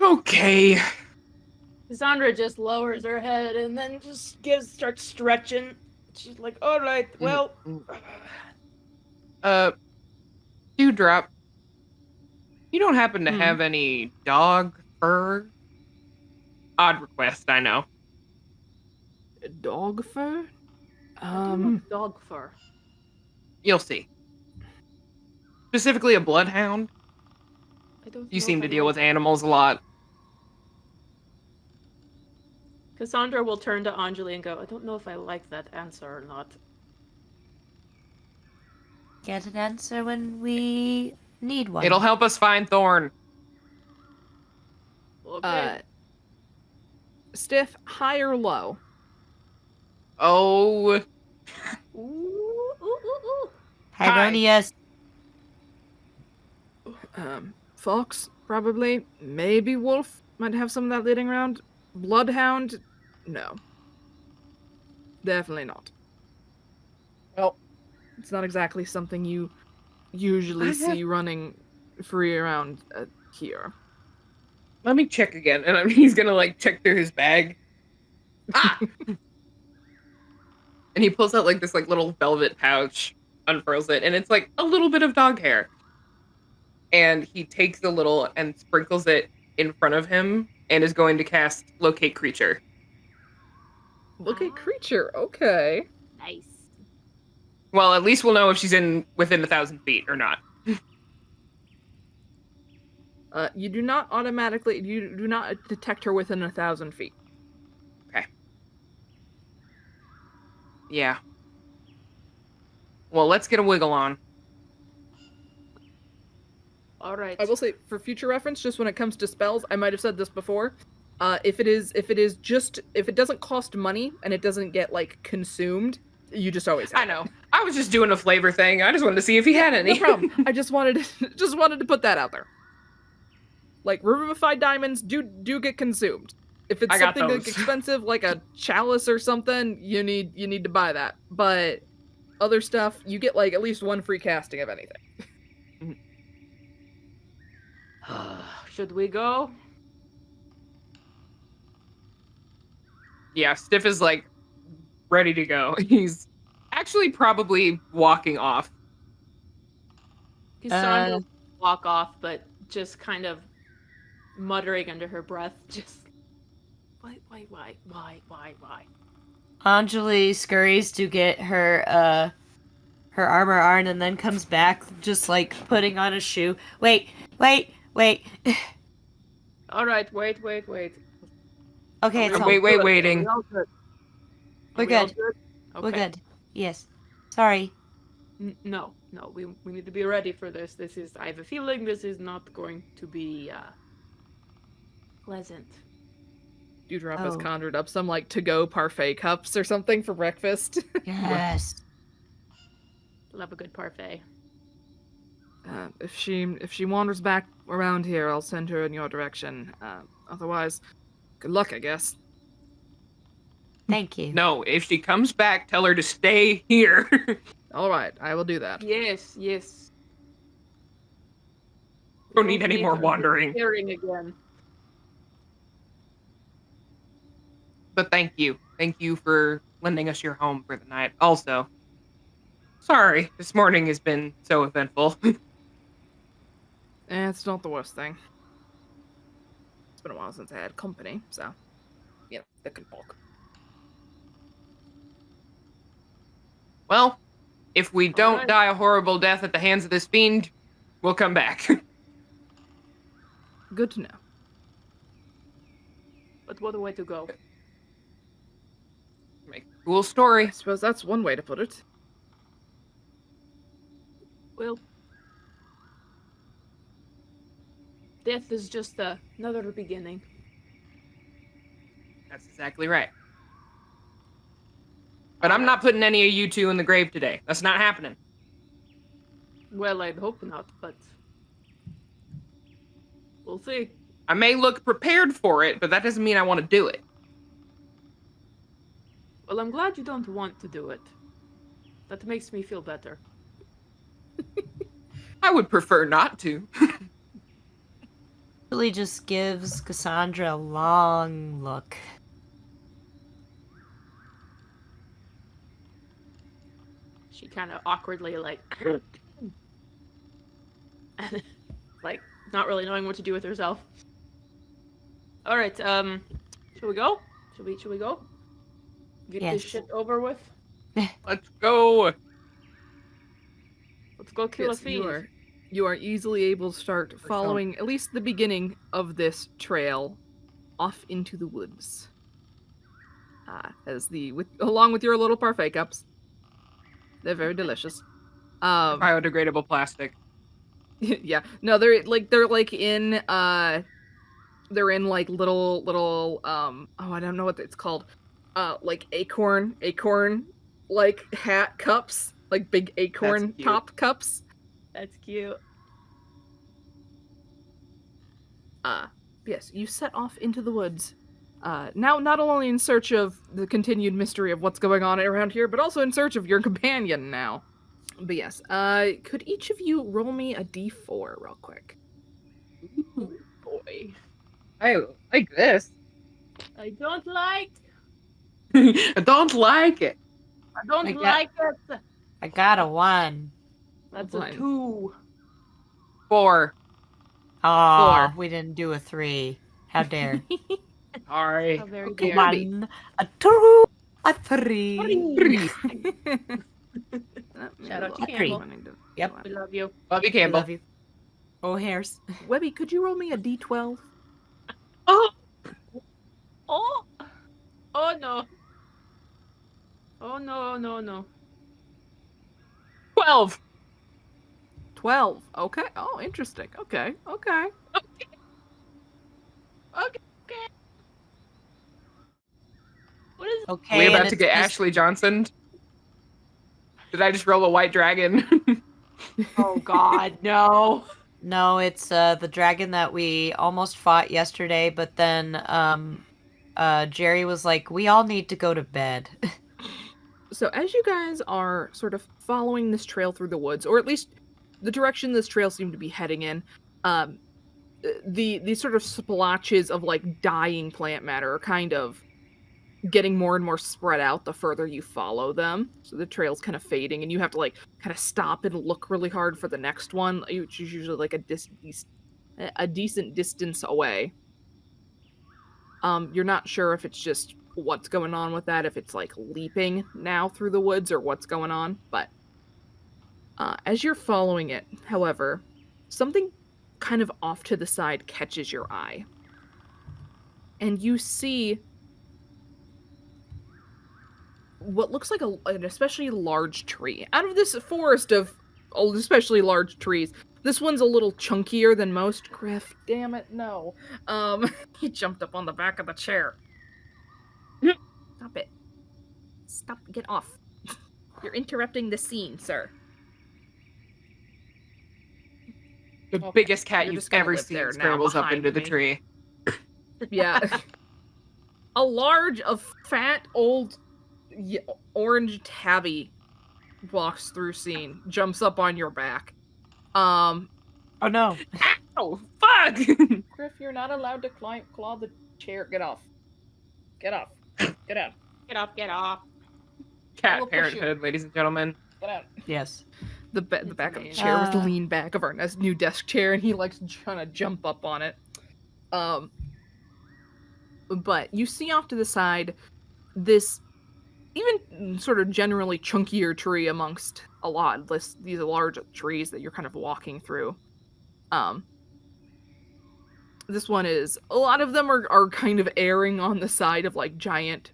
Okay. Cassandra just lowers her head and then just starts stretching. She's like, all right, well... Dewdrop, you don't happen to have any dog fur? Odd request, I know. Dog fur? Dog fur. You'll see. Specifically a bloodhound. You seem to deal with animals a lot. Cassandra will turn to Anjeli and go, I don't know if I like that answer or not. Get an answer when we need one. It'll help us find Thorn. Okay. Stiff, high or low? Oh. Ooh. Harmonious. Fox, probably. Maybe wolf. Might have some of that leading around. Bloodhound? No. Definitely not. Well, it's not exactly something you usually see running free around here. Let me check again. And he's gonna, like, check through his bag. Ah! And he pulls out, like, this, like, little velvet pouch, unfurls it, and it's, like, a little bit of dog hair. And he takes a little and sprinkles it in front of him and is going to cast Locate Creature. Locate Creature, okay. Nice. Well, at least we'll know if she's within 1,000 feet or not. You do not detect her within 1,000 feet. Okay. Yeah. Well, let's get a wiggle on. All right. I will say, for future reference, just when it comes to spells, I might have said this before. If it doesn't cost money and it doesn't get like consumed, you just always have I know. I was just doing a flavor thing. I just wanted to see if he had any. No problem. I just wanted to put that out there. Like, revivified diamonds do get consumed. If it's something like expensive, like a chalice or something, you need to buy that. But other stuff, you get like at least one free casting of anything. Should we go? Yeah, Stiff is like ready to go. He's actually probably walking off. Cassandra walk off, but just kind of muttering under her breath, just why? Anjeli scurries to get her armor on and then comes back just like putting on a shoe. Wait. All right, wait. Okay, it's all waiting. We're good. We're good. Yes. Sorry. No, we need to be ready for this. I have a feeling this is not going to be pleasant. Dewdrop has conjured up some like to-go parfait cups or something for breakfast. Yes. Love a good parfait. If she wanders back around here, I'll send her in your direction. Otherwise, good luck, I guess. Thank you. No, if she comes back, tell her to stay here. All right, I will do that. Yes, yes. Don't need any more wandering. Hearing again. But thank you. Thank you for lending us your home for the night. Also, sorry, this morning has been so eventful. It's not the worst thing. It's been a while since I had company, so, that can talk. Well, if we don't right. die a horrible death at the hands of this fiend, we'll come back. Good to know. But what a way to go. Make a cool story. I suppose that's one way to put it. Well, death is just another beginning. That's exactly right. But I'm not putting any of you two in the grave today. That's not happening. Well, I'd hope not, but we'll see. I may look prepared for it, but that doesn't mean I want to do it. Well, I'm glad you don't want to do it. That makes me feel better. I would prefer not to. Really just gives Cassandra a long look. She kind of awkwardly, like, like, not really knowing what to do with herself. All right, shall we go? Should we go? Get this Yes. shit over with? Let's go. Let's go kill a Yes, fiend. you are easily able to start following at least the beginning of this trail off into the woods. Along with your little parfait cups. They're very delicious. Biodegradable plastic. Yeah. No, they're in like little oh, I don't know what it's called. Like acorn like hat cups, like big acorn cute. top cups. That's cute. Yes, you set off into the woods. Now not only in search of the continued mystery of what's going on around here, but also in search of your companion now. But yes, could each of you roll me a d4 real quick? Ooh, boy. I like this. I don't like. I don't like it. I don't I got- like it. I got a 1. That's Fine. a 2. 4. Oh, 4. we didn't do a 3. How dare. Sorry. How very Okay. dare. 1, a 2, a 3. Shout out to Agree. Campbell. Yep. We love you. Love you, I Campbell. love you. Oh, hairs. Webby, could you roll me a d12? Oh! Oh! Oh no. Oh no. 12. 12. Okay. Oh, interesting. Okay. Okay. What is Okay. Are we and about to it's get just- Ashley Johnson? Did I just roll a white dragon? Oh god, no. No, it's the dragon that we almost fought yesterday, but then Jerry was like, we all need to go to bed. So as you guys are sort of following this trail through the woods, or at least the direction this trail seemed to be heading in, the sort of splotches of like dying plant matter are kind of getting more and more spread out the further you follow them. So the trail's kind of fading, and you have to like kind of stop and look really hard for the next one, which is usually like a decent distance away. You're not sure if it's just what's going on with that, if it's like leaping now through the woods or what's going on, but as you're following it, however, something kind of off to the side catches your eye. And you see what looks like an especially large tree. Out of this forest of especially large trees, this one's a little chunkier than most. Griff, damn it, no. He jumped up on the back of the chair. Stop it. Stop, get off. You're interrupting the scene, sir. The Okay, biggest cat you're you've just gonna ever live seen there now scrambles up behind into the me. tree. Yeah. A fat, old, orange tabby walks through scene, jumps up on your back. Oh no. Oh, fuck! Griff, you're not allowed to claw the chair. Get off. Get off. Get out. Get off. Cat will push you. parenthood, ladies and gentlemen. Get out. Yes. The back of the amazing. chair was the lean back of our new desk chair, and he likes trying to jump up on it. But you see off to the side this even sort of generally chunkier tree amongst a lot of these large trees that you're kind of walking through. This one is, a lot of them are kind of erring on the side of like giant,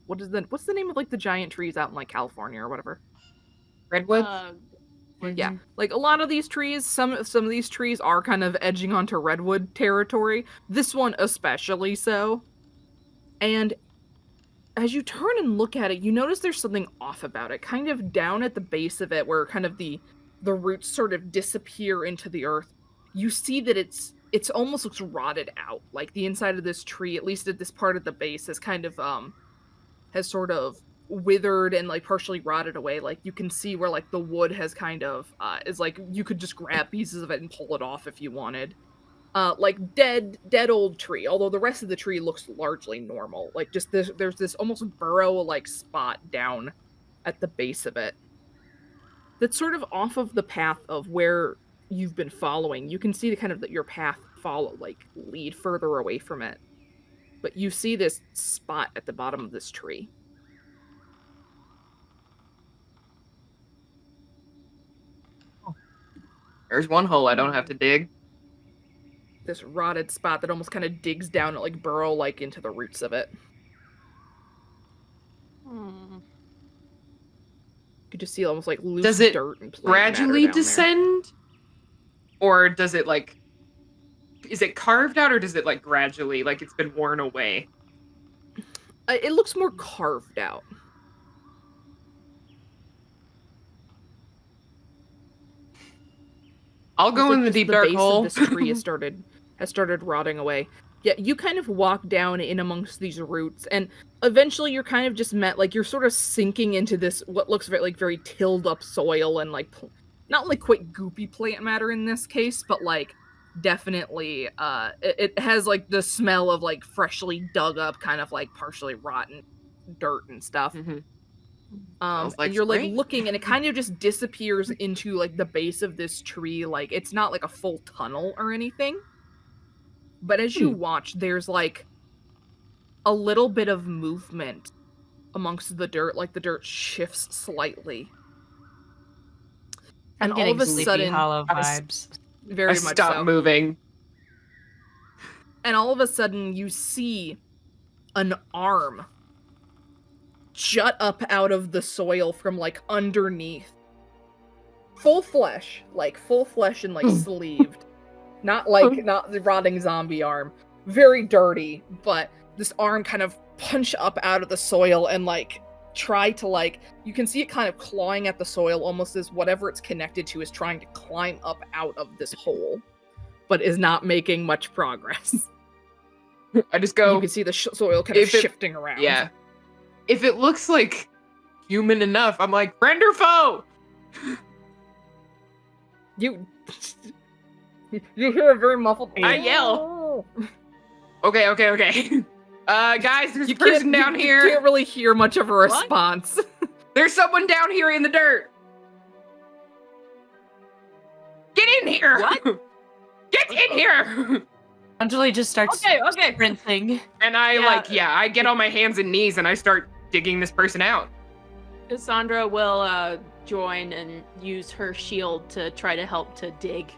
what's the name of like the giant trees out in like California or whatever? Redwood? Yeah, like a lot of these trees, some of these trees are kind of edging onto redwood territory. This one especially so. And as you turn and look at it, you notice there's something off about it. Kind of down at the base of it, where kind of the roots sort of disappear into the earth. You see that it's almost looks rotted out. Like the inside of this tree, at least at this part of the base, has kind of has sort of withered and like partially rotted away. Like you can see where like the wood has kind of is like you could just grab pieces of it and pull it off if you wanted. Like dead old tree, although the rest of the tree looks largely normal. Like just there's this almost burrow like spot down at the base of it that's sort of off of the path of where you've been following. You can see the kind of your path lead further away from it, but you see this spot at the bottom of this tree. There's one hole I don't have to dig. This rotted spot that almost kind of digs down and like burrow like into the roots of it. You could just see almost like loose Does it dirt and plant gradually matter down descend? Or does it like... Is it carved out or does it like gradually, like it's been worn away? there. It looks more carved out. I'll go in the Just deep dark base hole. of this tree has started rotting away. Yeah, you kind of walk down in amongst these roots, and eventually you're kind of just you're sort of sinking into this what looks very tilled up soil and like not like quite goopy plant matter in this case, but like definitely it has like the smell of like freshly dug up kind of like partially rotten dirt and stuff. Smells like and you're spring. like looking and it kind of just disappears into like the base of this tree. Like it's not like a full tunnel or anything, but as you watch, there's like a little bit of movement amongst the dirt. Like the dirt shifts slightly, I'm and all getting of a Sleepy sudden, Hollow vibes. very I much stop so. moving. And all of a sudden, you see an arm jut up out of the soil from like underneath. Full flesh and like sleeved. Not the rotting zombie arm. Very dirty, but this arm kind of punch up out of the soil and like try to like, you can see it kind of clawing at the soil almost as whatever it's connected to is trying to climb up out of this hole, but is not making much progress. I just go... You can see the soil kind of shifting around. Yeah. If it looks like human enough, I'm like, friend or foe? You hear a very muffled... I yell. Okay. Guys, there's a person down here. You can't really hear much of a response. There's someone down here in the dirt. Get in here. What? Get in here. Anjeli just starts Okay. sprinting. And I get on my hands and knees and I start digging this person out. Cassandra will join and use her shield to try to help to dig.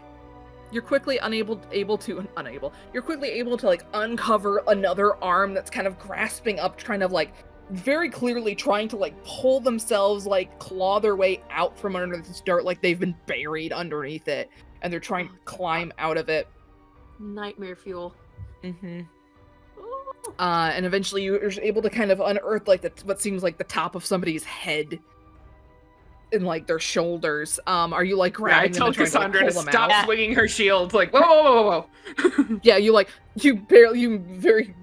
You're quickly able to like uncover another arm that's kind of grasping up, trying to like very clearly trying to like pull themselves, like claw their way out from under this dirt, like they've been buried underneath it, and they're trying to climb out of it. Nightmare fuel. And eventually you're able to kind of unearth like what seems like the top of somebody's head. in like their shoulders. Are you like Yeah, I grabbing them tell and trying Cassandra to to pull them stop out? swinging her shield. Like, whoa. Yeah, you very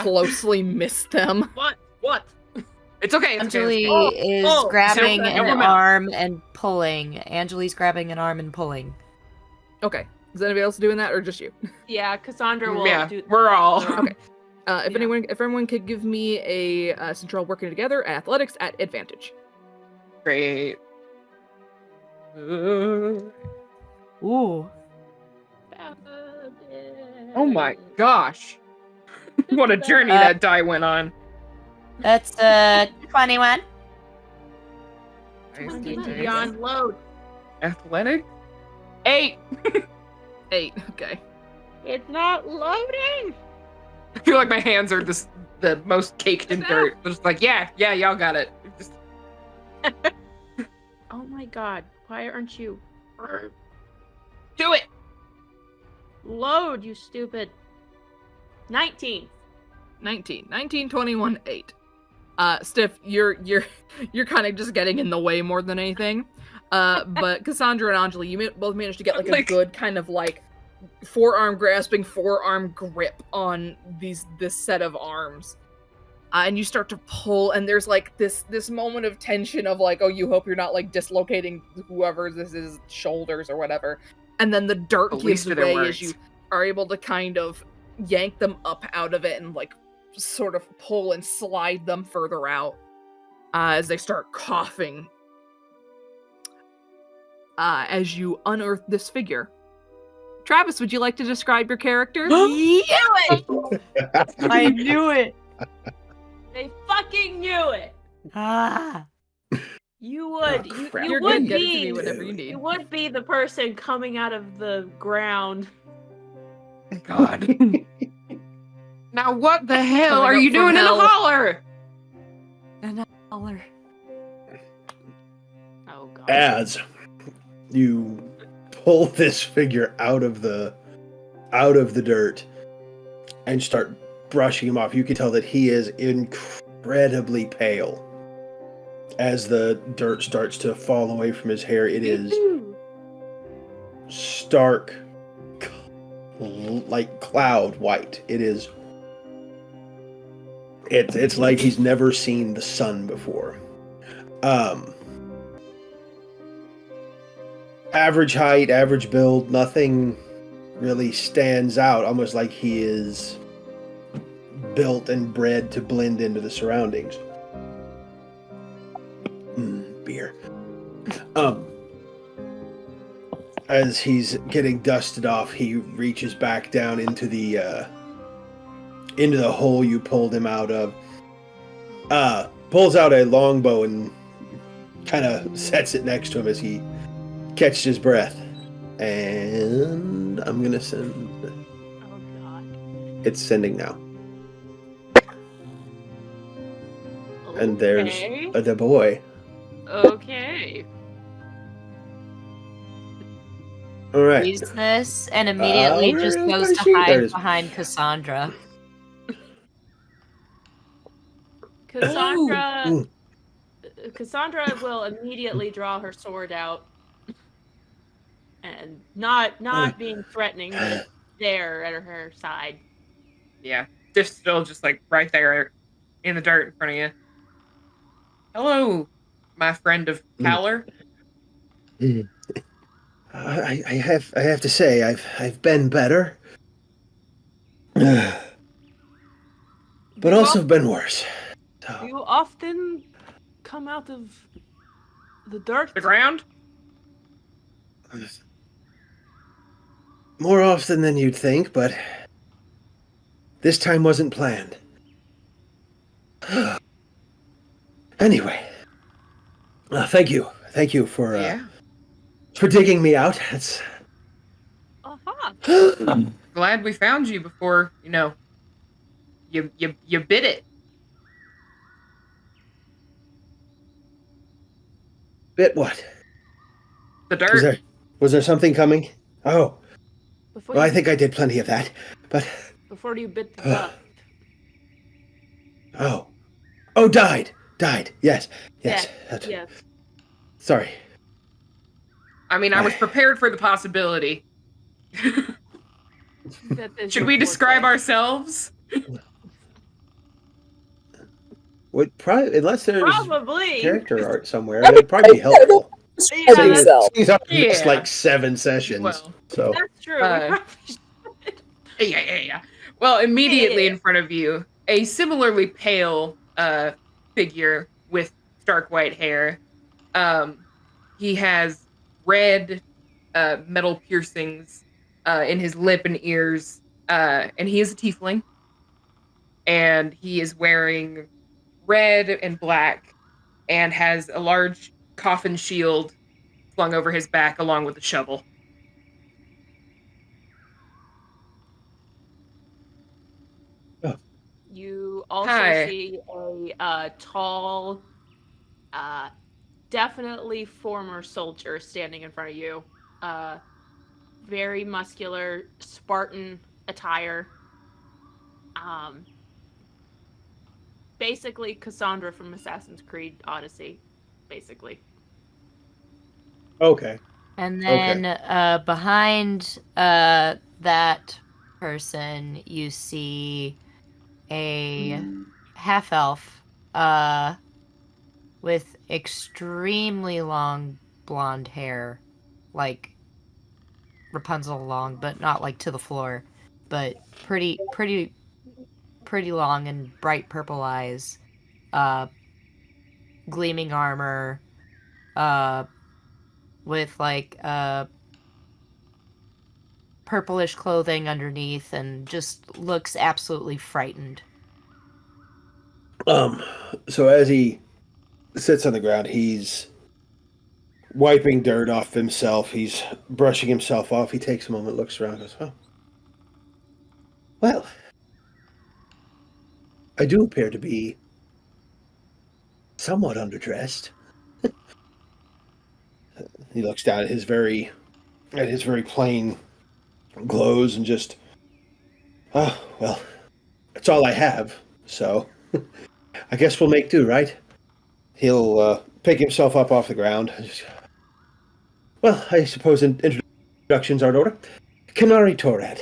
closely miss them. What? It's okay. It's okay. Anjeli is grabbing Sarah, an help him out. arm and pulling. Anjeli's grabbing an arm and pulling. Okay. Is anybody else doing that or just you? Yeah, Cassandra will Yeah, do. we're all. Okay. If Yeah. everyone could give me a since you're all working together, athletics at advantage. Great. Ooh. Oh my gosh. What a journey that die went on. That's 21. Beyond load. Athletic? 8. 8. Okay. It's not loading. I feel like my hands are the most caked in dirt. Just like, yeah, y'all got it. Just, Oh my god. Why aren't you? do it. Load, you stupid. 19. 19, 21, 8. Stiff, you're kind of just getting in the way more than anything. But Cassandra and Anjeli, you both managed to get like a good kind of like forearm grip on this set of arms. And you start to pull, and there's like this moment of tension of like, oh, you hope you're not like dislocating whoever this is shoulders or whatever. And then the dirt The gives least of their way as words. you are able to kind of yank them up out of it and like sort of pull and slide them further out as they start coughing. As you unearth this figure. Travis, would you like to describe your character? I knew it. They fucking knew it. Ah. You would. Oh, you crap. you You're would good. Get it to be. me whenever you need. You would be the person coming out of the ground. God. Now what the hell Coming are up you from doing in the hell. holler? Dollar. Oh god. As you pull this figure out of the dirt and start brushing him off, you can tell that he is incredibly pale. As the dirt starts to fall away from his hair, it is stark, like cloud white. It's like he's never seen the sun before. Average height, average build, nothing really stands out. Almost like he is built and bred to blend into the surroundings. Beer. As he's getting dusted off, he reaches back down into the hole you pulled him out of. Pulls out a longbow and kind of sets it next to him as he catches his breath. And I'm gonna send. Oh god. It's sending now. And there's Okay. the boy. Okay. All right. Sees this and immediately where just is goes my to sheet? There it hide is. behind Cassandra. Cassandra. Ooh. Cassandra will immediately draw her sword out, and not being threatening, but there at her side. Yeah, just still just like right there in the dirt in front of you. Hello, my friend of Caller. I have to say I've been better, but also been worse. So, You often come out of the dirt. The ground? more often than you'd think, but this time wasn't planned. Anyway, thank you for digging me out. It's Glad we found you before, you bit it. bit what? The dirt. Was there something coming? Oh, Before well, I you, think I did plenty of that, but before you bit the dust. oh, died. Yes. Yes. That- Yes. Sorry. I mean, I was prepared for the possibility. Should we describe ourselves? Unless there's Probably. character art somewhere, it'd probably be helpful. Yeah, Seeing that's, as I've missed Yeah. like 7 sessions. Well, so that's true. We probably should. yeah. Well, immediately Yeah. in front of you, a similarly pale figure with stark white hair. He has red metal piercings in his lip and ears, and he is a tiefling. And he is wearing red and black, and has a large coffin shield flung over his back along with a shovel. You also Hi. see a tall, definitely former soldier standing in front of you. Very muscular, Spartan attire. Basically Cassandra from Assassin's Creed Odyssey, basically. okay. And then behind that person, you see a half elf with extremely long blonde hair, like Rapunzel long, but not like to the floor, but pretty long and bright purple eyes, gleaming armor, with like purplish clothing underneath, and just looks absolutely frightened. So as he sits on the ground, he's wiping dirt off himself. He's brushing himself off. He takes a moment, looks around, goes, "Oh, well, I do appear to be somewhat underdressed." He looks down at his very plain clothes and just, "Oh, well, that's all I have, so I guess we'll make do, right?" He'll pick himself up off the ground. Well, I suppose introductions are in order. Kenari Torrad.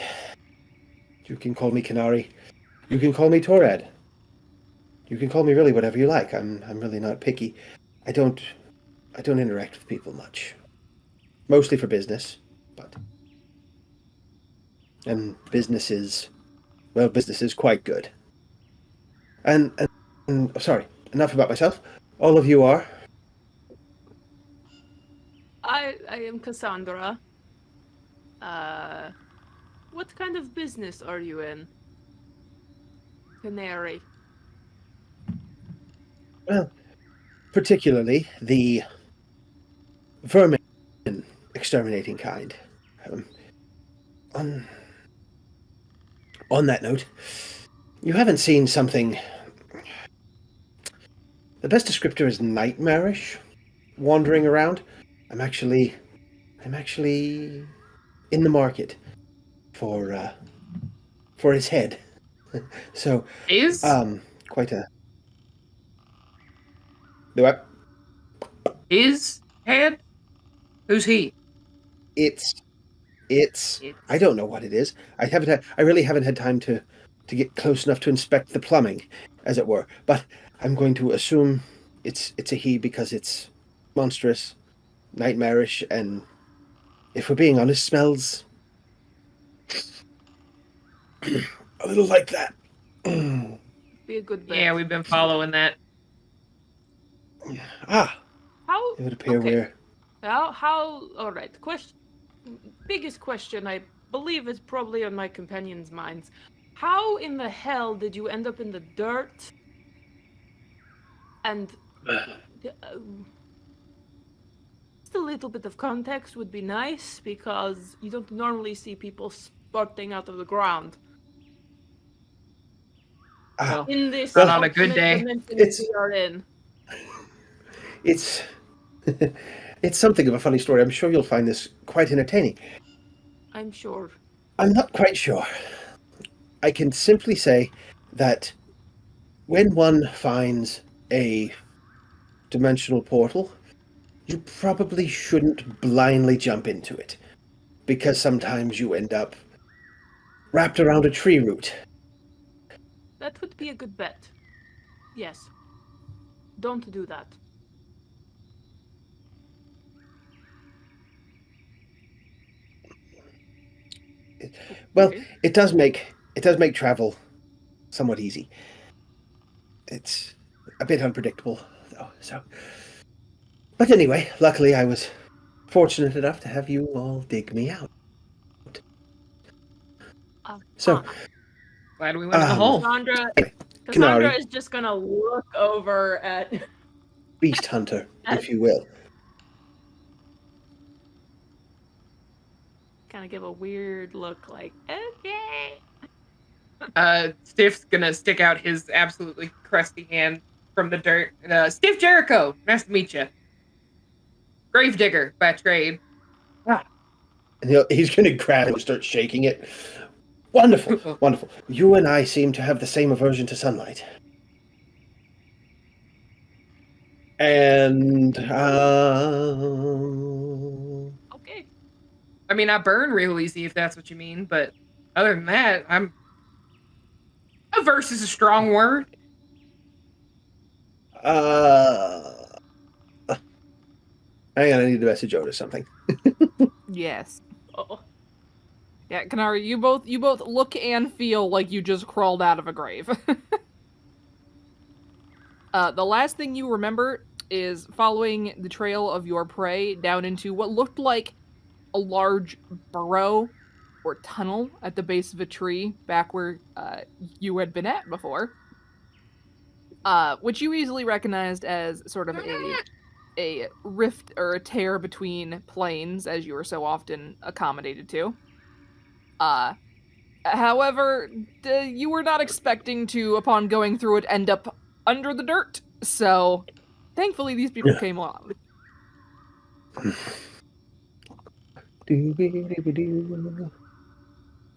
You can call me Kenari. You can call me Torrad. You can call me really whatever you like. I'm really not picky. I don't interact with people much. Mostly for business, and business is quite good. And sorry, enough about myself. All of you are. I am Cassandra. What kind of business are you in? Kenari. Well, particularly the vermin exterminating kind. On that note, you haven't seen something. The best descriptor is nightmarish, wandering around. I'm actually in the market for his head. So Is? quite a. The what? His head? Who's he? It's. I don't know what it is. I really haven't had time to get close enough to inspect the plumbing, as it were. But I'm going to assume it's a he because it's monstrous, nightmarish, and if we're being honest, smells a little like that. Be a good bet. Yeah, we've been following that. Ah, How? it would appear Okay. we're. How? All right. Biggest question I believe is probably on my companions' minds. How in the hell did you end up in the dirt? And just a little bit of context would be nice because you don't normally see people sprouting out of the ground. Ah, In this Not on a good alternate day. dimension It's- we are in. it's it's something of a funny story. I'm sure you'll find this quite entertaining. I'm sure. I'm not quite sure. I can simply say that when one finds a dimensional portal, you probably shouldn't blindly jump into it, because sometimes you end up wrapped around a tree root. That would be a good bet. Yes. Don't do that. Well, Okay. it does make travel somewhat easy. It's a bit unpredictable, though. So, but anyway, luckily I was fortunate enough to have you all dig me out. So, Glad we went in the hole. Cassandra Kenari, is just gonna look over at beast hunter, if you will. kind of give a weird look like, okay. Stiff's gonna stick out his absolutely crusty hand from the dirt. Stiff Jeriko, nice to meet you. Gravedigger by trade. And he's going to grab it and start shaking it. Wonderful, wonderful. You and I seem to have the same aversion to sunlight. And, Okay. I mean, I burn real easy if that's what you mean, but other than that, averse is a strong word. hang on, I need to message Ota something. Yes. Oh. Yeah, Kenari, you both look and feel like you just crawled out of a grave. The last thing you remember is following the trail of your prey down into what looked like a large burrow or tunnel at the base of a tree back where you had been at before. Which you easily recognized as sort of a rift or a tear between planes, as you were so often accommodated to. However, you were not expecting to, upon going through it, end up under the dirt. So, thankfully, these people came along.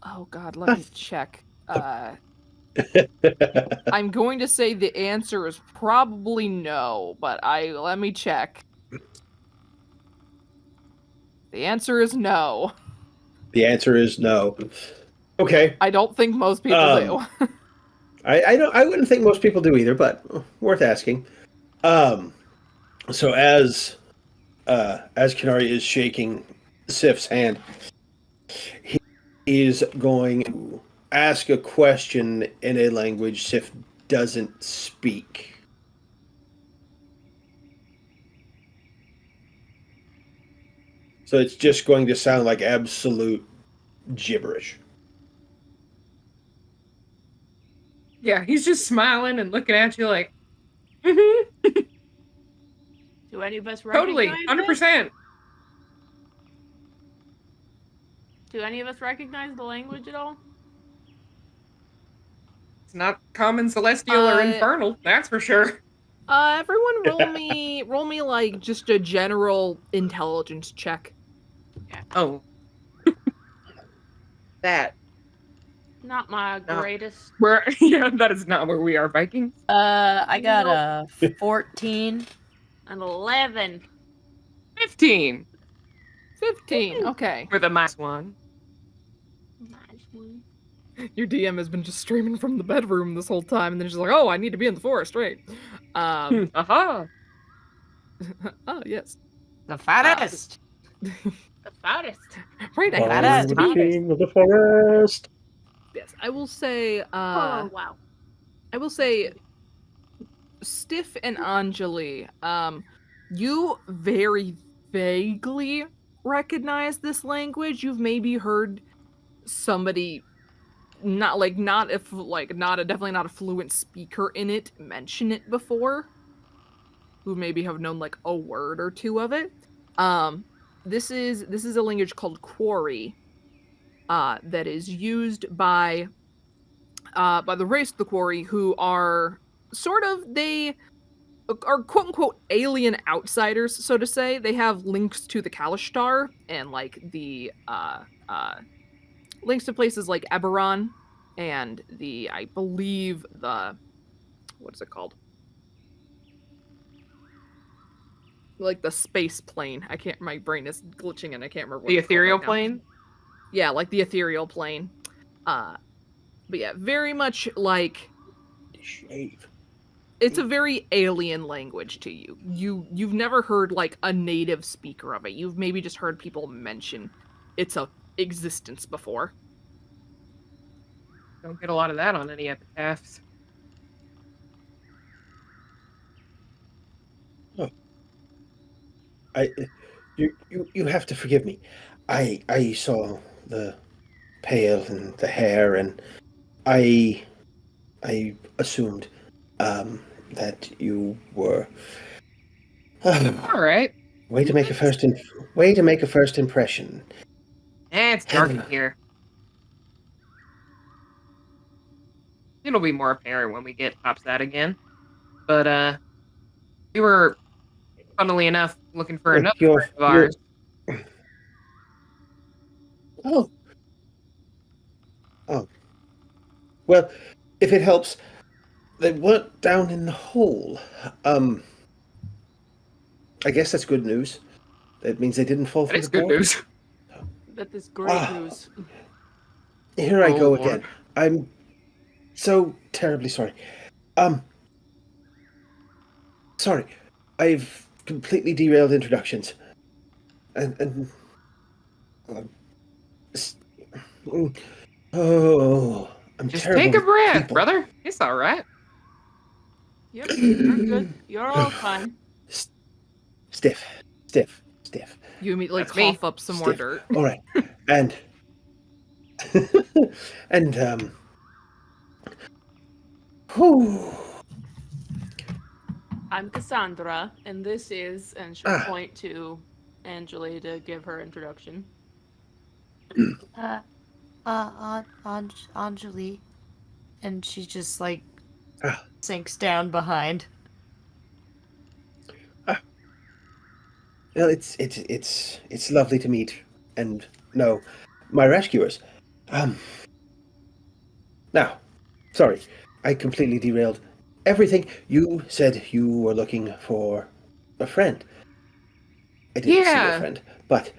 Oh God, let me check. I'm going to say the answer is probably no, but let me check. The answer is no. The answer is no. Okay. I don't think most people do. I wouldn't think most people do either, but worth asking. So as Kenari is shaking Sif's hand, he's going to ask a question in a language Sif doesn't speak. So it's just going to sound like absolute gibberish. Yeah, he's just smiling and looking at you like, Do any of us totally, recognize 100%. it? Do any of us recognize the language at all? It's not common celestial or infernal, that's for sure. Everyone roll me like just a general intelligence check. Oh. That. Not my No. greatest. Yeah, that is not where we are, Vikings. I got a 14. An 11. 15 15, okay. for the -1. Your DM has been just streaming from the bedroom this whole time, and then she's like, oh, I need to be in the forest, right? Aha. Oh, yes. The fattest. The fattest. Right, I Fattest. The king of the forest. Yes, I will say, Oh, wow. I will say, Stiff and Anjeli, you very vaguely recognize this language. You've maybe heard somebody definitely not a fluent speaker in it mention it before, who maybe have known like a word or two of it. This is a language called Quarry, that is used by the race of the Quarry, who are they are quote unquote alien outsiders, so to say. They have links to the Kalishtar and like the links to places like Eberron and I believe what is it called? like the space plane. I can't. My brain is glitching and I can't remember what The it's called ethereal right now. plane? Yeah, like the ethereal plane. But yeah, very much like Shave. it's a very alien language to you. You've never heard like a native speaker of it. You've maybe just heard people mention its existence before. Don't get a lot of that on any epitaphs. You have to forgive me. I saw the pale and the hair, and I assumed that you were. All right. Way to make a first impression. It's dark in here. It'll be more apparent when we get topside again. But we were, funnily enough, looking for another You're- friend of ours. Oh. Well, if it helps, they weren't down in the hole. I guess that's good news. That means they didn't fall That through is the good board. news. That is great news. Here I Oh, go Lord. again. I'm so terribly sorry. Sorry. I've completely derailed introductions. And oh, I'm Just terrible take a with breath, people. brother. It's all right. Yep, you're good. You're all fine. Stiff. You immediately That's me. cough up some more Stiff. dirt. All right. And whew. I'm Cassandra, and this is, and she'll Ah. point to Anjeli to give her introduction. Anjeli. And she just like Ah. sinks down behind. Well, it's lovely to meet and know my rescuers. Now, sorry, I completely derailed everything. You said you were looking for a friend. I didn't see Yeah. a friend, but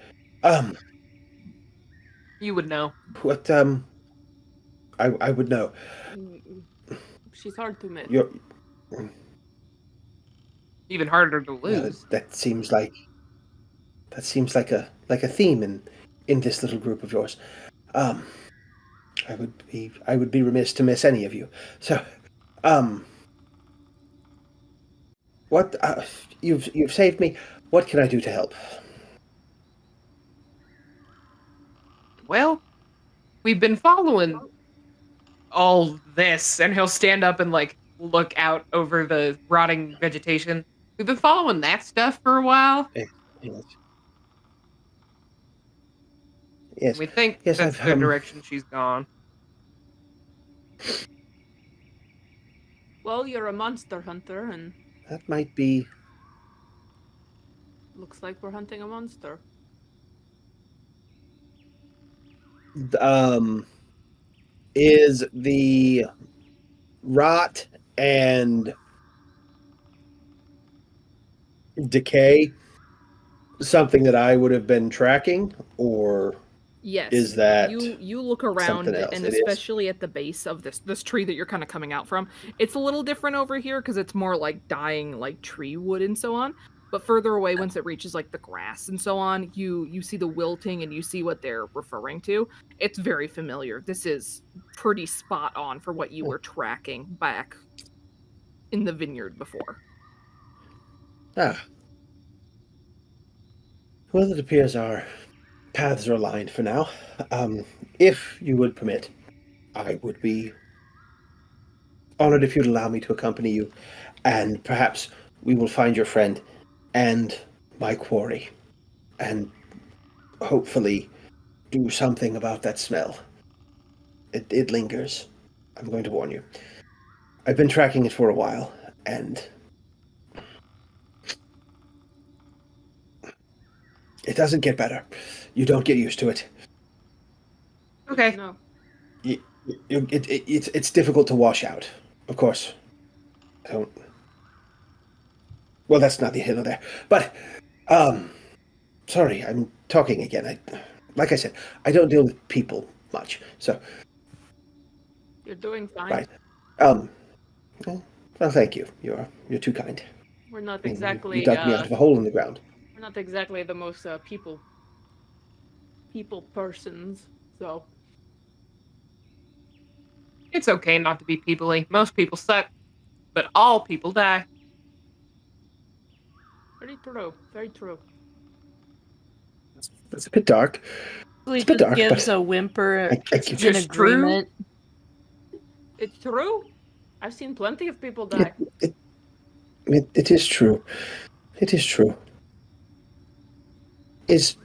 You would know. what I would know. She's hard to miss. You're Even harder to lose. that seems like a theme in this little group of yours. I would be remiss to miss any of you. So, what you've saved me. What can I do to help? Well, we've been following all this, and he'll stand up and like look out over the rotting vegetation. We've been following that stuff for a while. Yes. We think Yes, that's I've, the direction she's gone. Well, you're a monster hunter, and That might be. looks like we're hunting a monster. Is the rot and decay something that I would have been tracking, or Yes. is that you look around something else? and It is. especially at the base of this tree that you're kind of coming out from, it's a little different over here because it's more like dying like tree wood and so on. But further away, once it reaches like the grass and so on, you see the wilting and you see what they're referring to. It's very familiar. This is pretty spot on for what you were tracking back in the vineyard before. Ah. Well, it appears our paths are aligned for now. If you would permit, I would be honored if you'd allow me to accompany you, and perhaps we will find your friend and my quarry, and hopefully do something about that smell. It lingers. I'm going to warn you. I've been tracking it for a while, and it doesn't get better. You don't get used to it. Okay. No. It's difficult to wash out. Of course. I don't. well, that's not the here nor there. But, sorry, I'm talking again. Like I said, I don't deal with people much. So, You're doing fine. right. Well, thank you. You're too kind. We're not I mean, exactly you dug me out of a hole in the ground. we're not exactly the most people persons. So It's okay not to be people-y. Most people suck, but all people die. very true. Very true. It's a bit dark. He It's a bit just dark, gives but a whimper. I It's give an Just true. agreement. It's true. I've seen plenty of people die. it is true. It is true. Is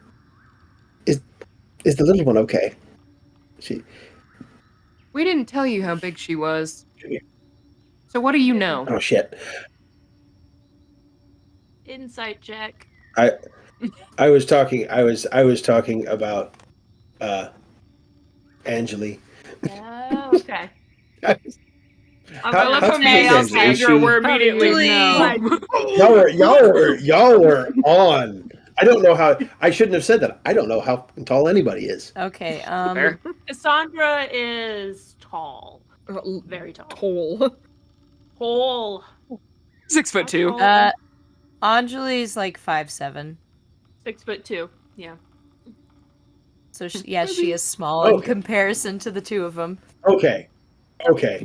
the little one okay? We didn't tell you how big she was. Yeah. So what do you know? Oh shit! Insight check. I was talking. I was talking about Anjeli. Oh, okay. I love how big me is and Anjeli? Is Cassandra she- were immediately Really? no. y'all were on. I don't know how. I shouldn't have said that. I don't know how tall anybody is. Okay. Fair. Cassandra is tall. Very tall. Hole. Tall. 6'2". Anjali's like 5'7". 6'2". Yeah. So she is small in Okay. comparison to the two of them. Okay.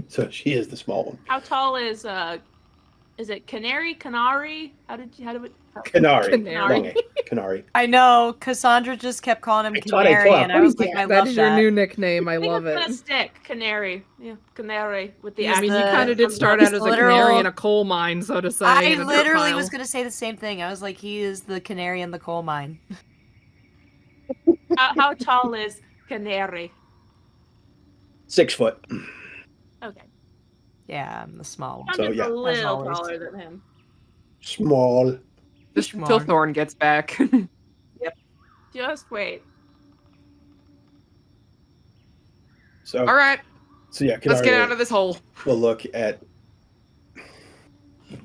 So she is the small one. How tall is it Kenari? How do we Kenari. Kenari. Kenari. I know Cassandra just kept calling him I thought Canary, and I was like, Yeah, I that love is your that. new nickname. I love it's it. gonna stick. Canary. Yeah, Canary with the I mean, he the- kind of did start he's out as a literal- canary in a coal mine, so to say. I in a dirt literally pile. was gonna say the same thing. I was like, he is the canary in the coal mine. How tall is Canary? 6 foot. Okay. Yeah, I'm the small one. I'm So, just yeah. a little always. taller than him. Small. Just until Schmar. Thorn gets back. Just wait. So All right, So yeah, let's Kenari get out of this hole. will look at.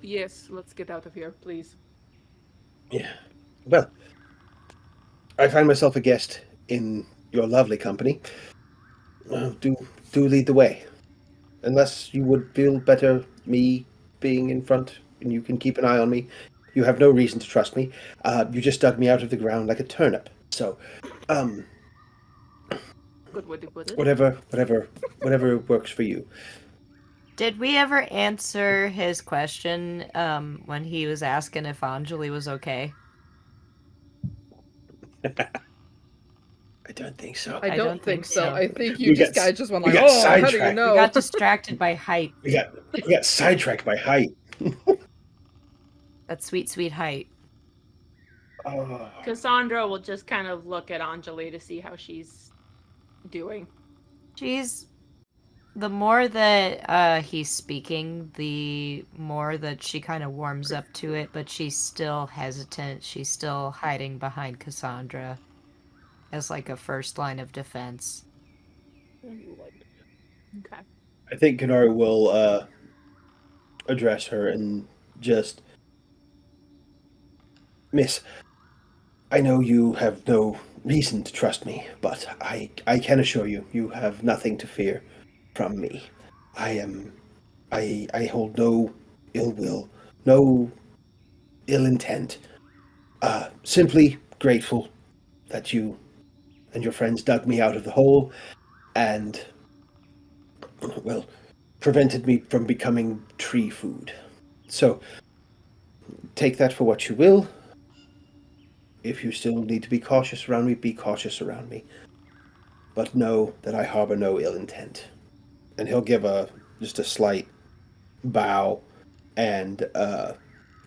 Yes, let's get out of here, please. Yeah. Well, I find myself a guest in your lovely company. Do lead the way. Unless you would feel better me being in front and you can keep an eye on me. You have no reason to trust me. You just dug me out of the ground like a turnip. So, Good way to put it. whatever works for you. Did we ever answer his question when he was asking if Anjali was okay? I don't think so. I don't think so. so. I think We you just got- guys just went we like, got oh, how do you sidetracked. know? We got distracted by height. We got sidetracked by height. That sweet, sweet height. Oh. Cassandra will just kind of look at Anjali to see how she's doing. The more that he's speaking, the more that she kind of warms up to it, but she's still hesitant. She's still hiding behind Cassandra as like a first line of defense. Okay. I think Kenari will address her and just, Miss, I know you have no reason to trust me, but I can assure you, you have nothing to fear from me. I hold no ill will, no ill intent. Simply grateful that you and your friends dug me out of the hole and, well, prevented me from becoming tree food. So, take that for what you will. If you still need to be cautious around me, be cautious around me. But know that I harbor no ill intent. And he'll give just a slight bow and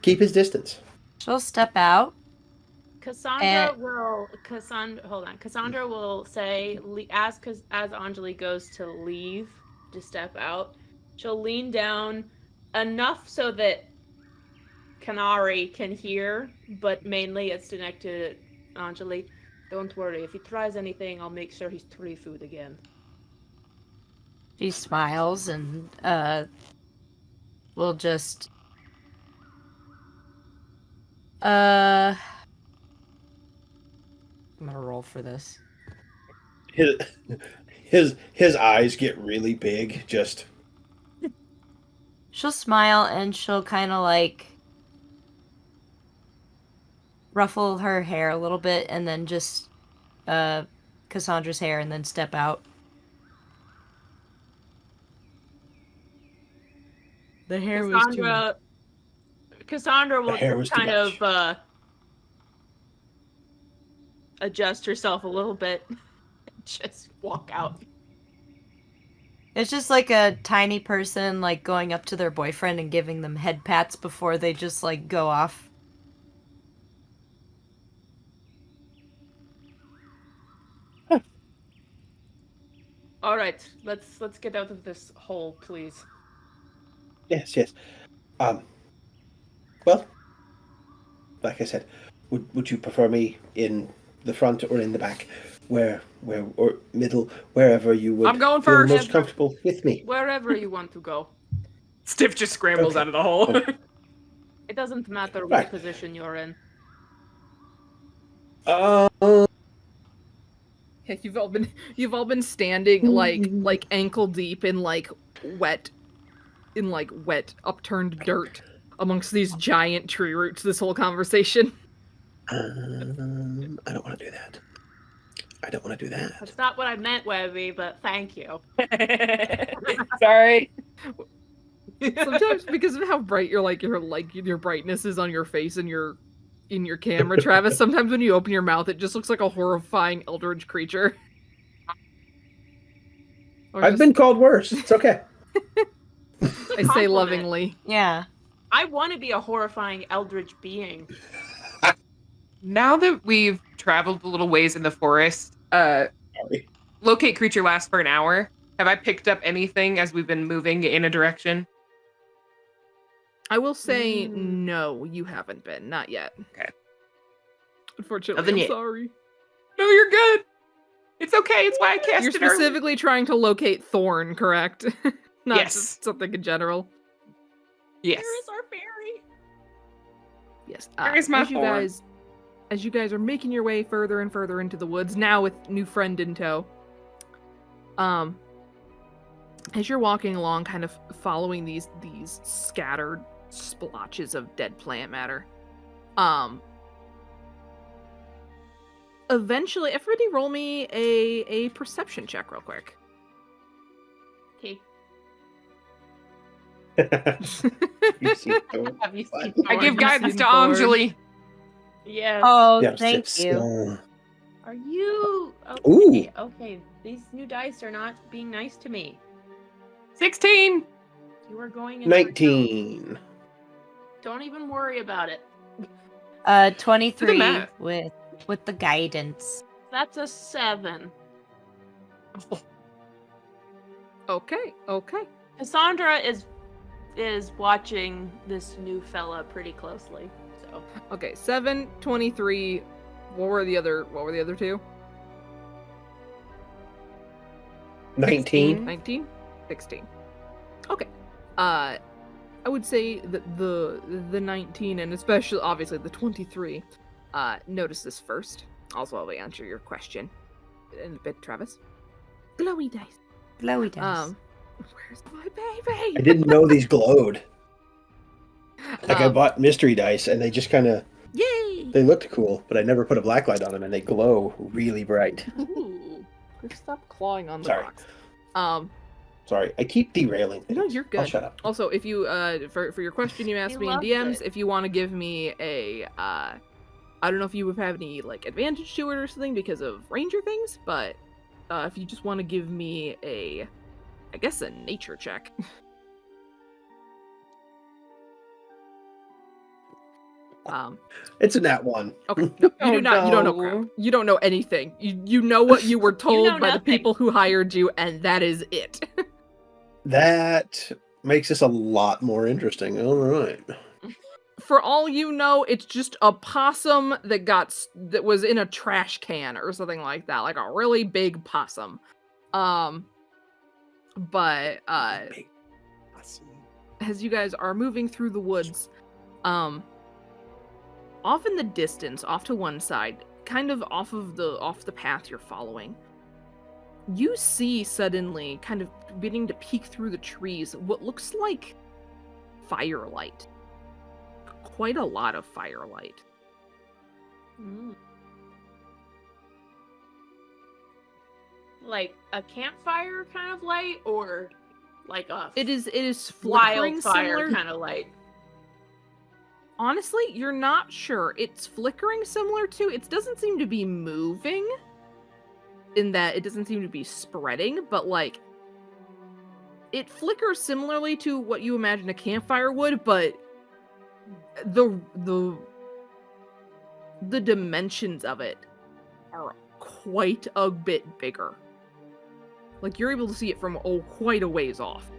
keep his distance. She'll step out. Cassandra will say, as Anjali goes to leave to step out, she'll lean down enough so that Kenari can hear, but mainly it's connected to Anjali. Don't worry, if he tries anything, I'll make sure he's tree food again. She smiles and will just I'm gonna roll for this. His eyes get really big. Just She'll smile and she'll kind of like ruffle her hair a little bit and then just Cassandra's hair and then step out. The hair was too... Cassandra will hair was just too kind much. of adjust herself a little bit. Just walk out. It's just like a tiny person like going up to their boyfriend and giving them head pats before they just like go off. All right, let's get out of this hole, please. yes. Well, like I said, would you prefer me in the front or in the back, where or middle, wherever you would I'm going feel first. most comfortable with me? Wherever you want to go. Stiff just scrambles Okay. out of the hole. Okay. It doesn't matter what Right. position you're in. Uh, Yeah, you've all been standing like ankle deep in like wet upturned dirt amongst these giant tree roots this whole conversation. I don't want to do that. I don't want to do that. That's not what I meant, Webby, but thank you. Sorry. Sometimes because of how bright your brightness is on your face and in your camera, Travis, sometimes when you open your mouth it just looks like a horrifying eldritch creature. Or I've just- been called worse. It's okay. I say compliment. lovingly. Yeah. I want to be a horrifying eldritch being. Now that we've traveled a little ways in the forest, Sorry. locate creature lasts for an hour. Have I picked up anything as we've been moving in a direction? I will say no, you haven't been. Not yet. Okay. Unfortunately, Nothing I'm yet. sorry. No, you're good. It's okay. It's why I cast You're it early. specifically trying to locate Thorn, correct? Not Yes. just something in general. Yes. Where is our fairy? Yes. Where is my Thorn? As you guys are making your way further and further into the woods, now with new friend in tow, as you're walking along, kind of following these scattered splotches of dead plant matter, eventually, everybody roll me a perception check real quick. Okay. You see, Have you seen I Thorn? give guidance to Thorn. Anjeli. Yes. Oh, yeah, thank sit you. still. Are you Ooh. okay? Okay, these new dice are not being nice to me. 16. You are going in 19. Don't even worry about it. 23 math. with the guidance. That's a 7. Okay. Cassandra is watching this new fella pretty closely. So Okay, 7, 23. What were the other two? 19. 19? 16. Okay. I would say that the 19 and especially obviously the 23 notice this first. Also I'll answer your question in a bit, Travis. Glowy dice. Glowy dice. Where's my baby? I didn't know these glowed. Like I Um, bought mystery dice and they just kind of Yay! they looked cool, but I never put a black light on them and they glow really bright. Ooh. Stop clawing on the Sorry. box. Sorry, I keep derailing things. No, you're I'll good. shut up. Also, if you for your question you asked He me in loves DMs, it. if you want to give me a I don't know if you would have any like advantage to it or something because of ranger things, but if you just want to give me a nature check. It's a nat 1. Okay, no, you do Oh, not. You don't know no. crap. You don't know anything. You know what you were told know by the nothing. people who hired you, and that is it. That makes this a lot more interesting. All right. For all you know, it's just a possum that was in a trash can or something like that, like a really big possum. But Big possum. as you guys are moving through the woods, on off in the distance, off to one side, kind of off the path you're following, you see suddenly, kind of beginning to peek through the trees, what looks like firelight. Quite a lot of firelight. Like a campfire kind of light, or like a It is flickering wildfire similar. kind of light? Honestly, you're not sure. It's flickering similar to. It doesn't seem to be moving. In that it doesn't seem to be spreading, but like it flickers similarly to what you imagine a campfire would, but the dimensions of it are quite a bit bigger. Like you're able to see it from quite a ways off.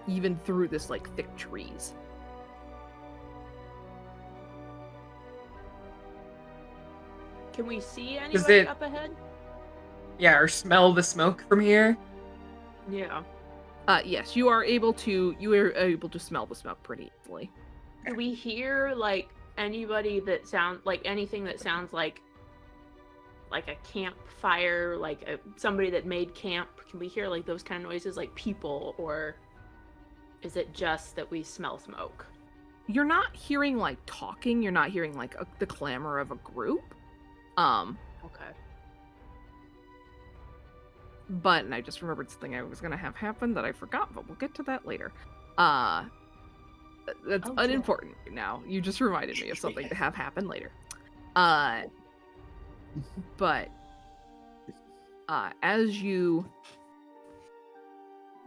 Even through this like thick trees. Can we see anybody it- up ahead? Yeah, or smell the smoke from here. Yeah. Yes, you are able to smell the smoke pretty easily. Do we hear like anybody that sound like anything that sounds like a campfire, like somebody that made camp? Can we hear like those kind of noises, like people, or is it just that we smell smoke? You're not hearing like talking. You're not hearing like the clamor of a group. Okay. But, and I just remembered something I was gonna have happen that I forgot, but we'll get to that later. That's Oh, unimportant right now. You just reminded me of something to have happen later. But, as you're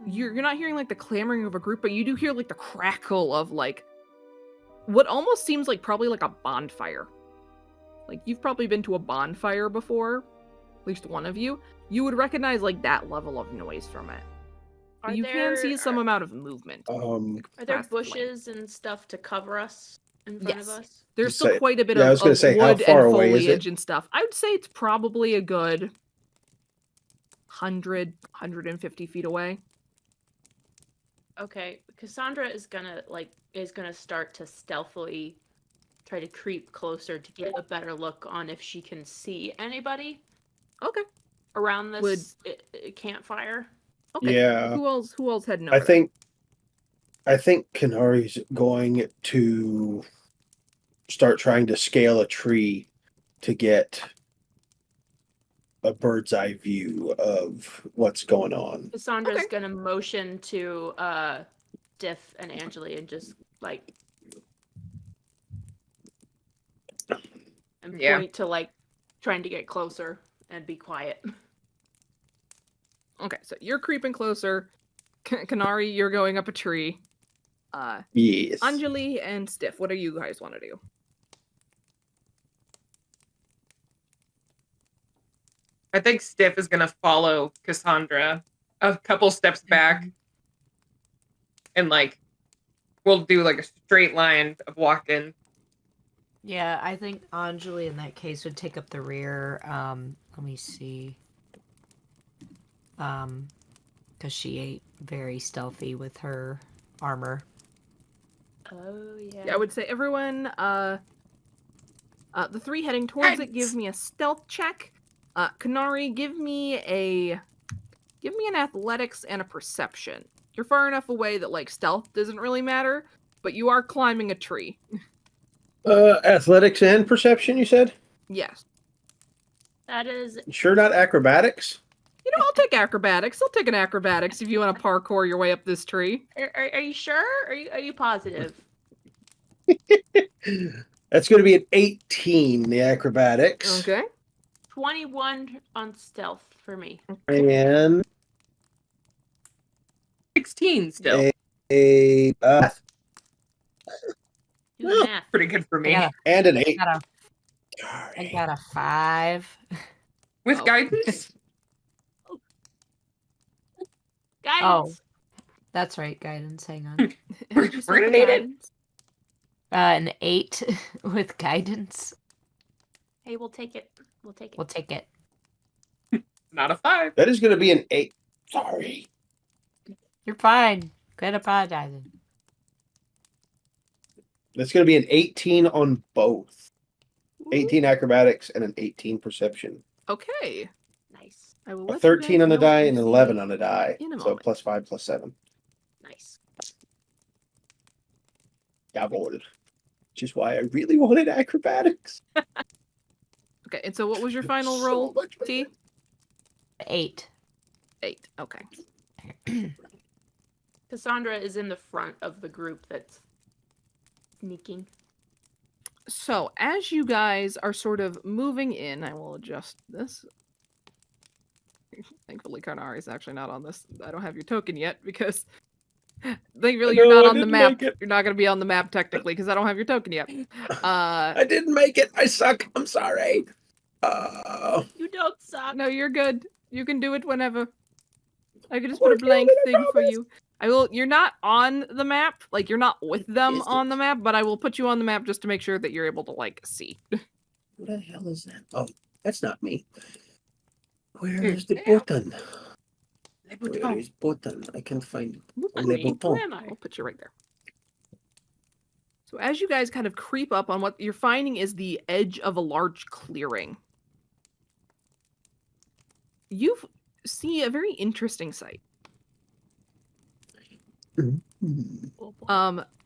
not hearing like the clamoring of a group, but you do hear like the crackle of like what almost seems like probably like a bonfire. Like you've probably been to a bonfire before, at least one of you. You would recognize like that level of noise from it. You can see some amount of movement. Are there past the flame. bushes and stuff to cover us in front of Yes. us? There's Just still say- quite a bit yeah, I was of gonna say, how wood far and away is it? foliage and stuff. I would say it's probably a good 150 feet away. Okay, Cassandra is gonna start to stealthily try to creep closer to get a better look on if she can see anybody Okay. around this campfire. Okay. Yeah. Who else had no? I think Kenari's going to start trying to scale a tree to get a bird's eye view of what's going on. Cassandra's Okay. gonna motion to Diff and Anjeli and just like and Yeah. point to like trying to get closer and be quiet. Okay, so you're creeping closer. Kenari, you're going up a tree. Yes. Anjeli and Stiff, what do you guys want to do? I think Stiff is gonna follow Cassandra a couple steps back, and like we'll do like a straight line of walking. Yeah, I think Anjali in that case would take up the rear. Let me see. Because she ate very stealthy with her armor. Oh yeah. Yeah, I would say everyone, the three heading towards it, give me a stealth check. Kenari, give me an athletics and a perception. You're far enough away that like stealth doesn't really matter, but you are climbing a tree. Athletics and perception, you said? Yes. That is Sure not acrobatics? You know, I'll take acrobatics. I'll take an acrobatics if you want to parkour your way up this tree. Are you sure? Are you positive? That's going to be an 18, the acrobatics. Okay. 21 on stealth for me. And 16 still. a Do the math. Pretty good for me. Yeah. and an 8. I got a 5. With Oh. guidance? Guidance. That's right, guidance. Hang on. We're gonna need it. An 8 with guidance. Hey, we'll take it. We'll take it. We'll take it. Not a 5. That is going to be an 8. Sorry. You're fine. Quit apologizing. That's going to be an 18 on both. 18 acrobatics and an 18 perception. Okay. Nice. I will A let you 13 guys on the know what die you and an see 11 on the die. in a So moment. +5, +7. Nice. Jawohl. Which is why I really wanted acrobatics. Okay, and so what was your final So roll, much better. T? 8. 8. Okay. Cassandra is in the front of the group that's sneaking. So, as you guys are sort of moving in, I will adjust this. Thankfully, Kenari is actually not on this. I don't have your token yet because thankfully you're No, not I on the didn't map. make it. You're not going to be on the map technically because I don't have your token yet. I didn't make it. I suck. I'm sorry. You don't suck. No, you're good. You can do it whenever. I can just I put a wanna do blank it, I thing for promise. you. I will. You're not on the map, like you're not with them Is on the it? map, but I will put you on the map just to make sure that you're able to like see. What the hell is that? Oh, that's not me. Where Hmm. is the Yeah. button? Where is button? I can't find it. Whoop, Le Where bouton. am I? I'll put you right there. So as you guys kind of creep up on what you're finding is the edge of a large clearing. You see a very interesting sight.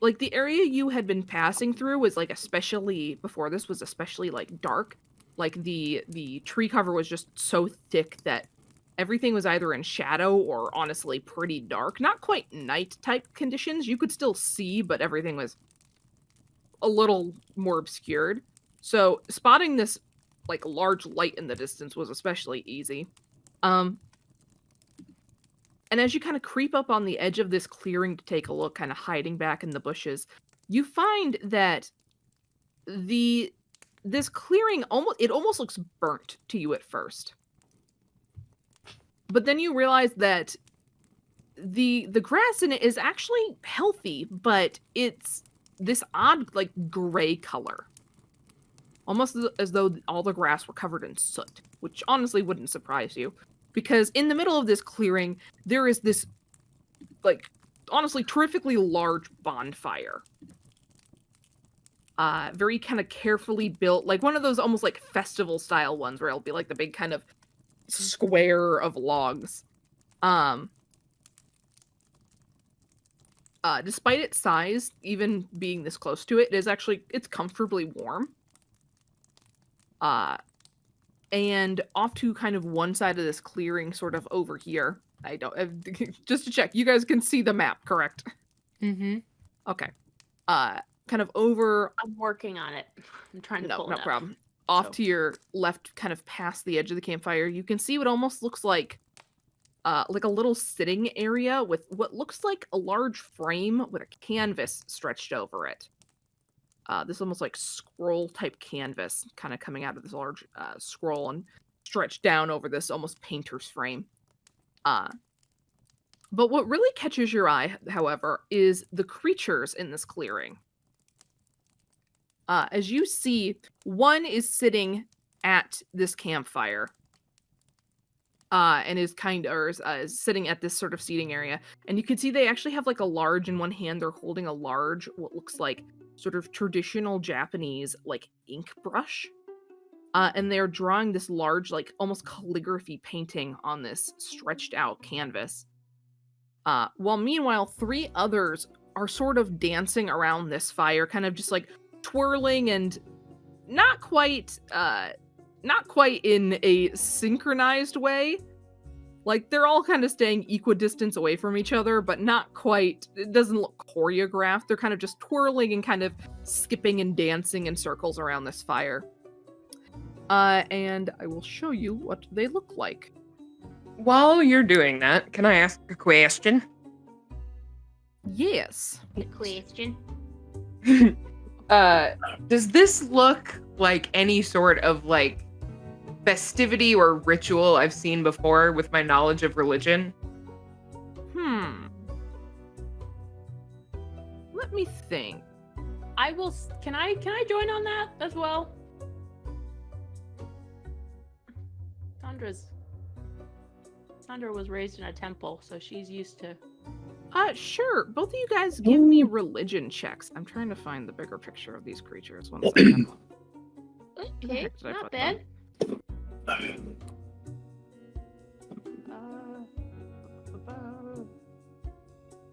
Like the area you had been passing through was like especially before this was especially like dark. Like the tree cover was just so thick that everything was either in shadow or honestly pretty dark. Not quite night type conditions. You could still see, but everything was a little more obscured. So spotting this like large light in the distance was especially easy. And as you kind of creep up on the edge of this clearing to take a look, kind of hiding back in the bushes, you find that this clearing almost looks burnt to you at first. But then you realize that the grass in it is actually healthy, but it's this odd like gray color. Almost as though all the grass were covered in soot, which honestly wouldn't surprise you. Because in the middle of this clearing, there is this, like, honestly, terrifically large bonfire. Very kind of carefully built, like one of those almost like festival-style ones where it'll be like the big kind of square of logs. Despite its size, even being this close to it, it's comfortably warm. And off to kind of one side of this clearing, sort of over here. Just to check, you guys can see the map, correct? Mm-hmm. Okay. Kind of over. I'm working on it. I'm trying to pull it No up. problem. Off So- to your left, kind of past the edge of the campfire, you can see what almost looks like a little sitting area with what looks like a large frame with a canvas stretched over it. This almost like scroll type canvas kind of coming out of this large scroll and stretched down over this almost painter's frame. But what really catches your eye, however, is the creatures in this clearing. As you see, one is sitting at this campfire. And is sitting at this sort of seating area. And you can see they actually have like a large in one hand. They're holding a large, what looks like sort of traditional Japanese like ink brush. And they're drawing this large, like almost calligraphy painting on this stretched out canvas. While meanwhile, 3 others are sort of dancing around this fire, kind of just like twirling and not quite in a synchronized way. Like, they're all kind of staying equidistance away from each other, but not quite, it doesn't look choreographed. They're kind of just twirling and kind of skipping and dancing in circles around this fire. And I will show you what they look like. While you're doing that, can I ask a question? Yes. The question. Does this look like any sort of like festivity or ritual I've seen before with my knowledge of religion? Let me think. I will. Can I join on that as well? Sandra was raised in a temple, so she's used to Sure. Both of you guys give me religion checks. I'm trying to find the bigger picture of these creatures. One second. Okay, not bad.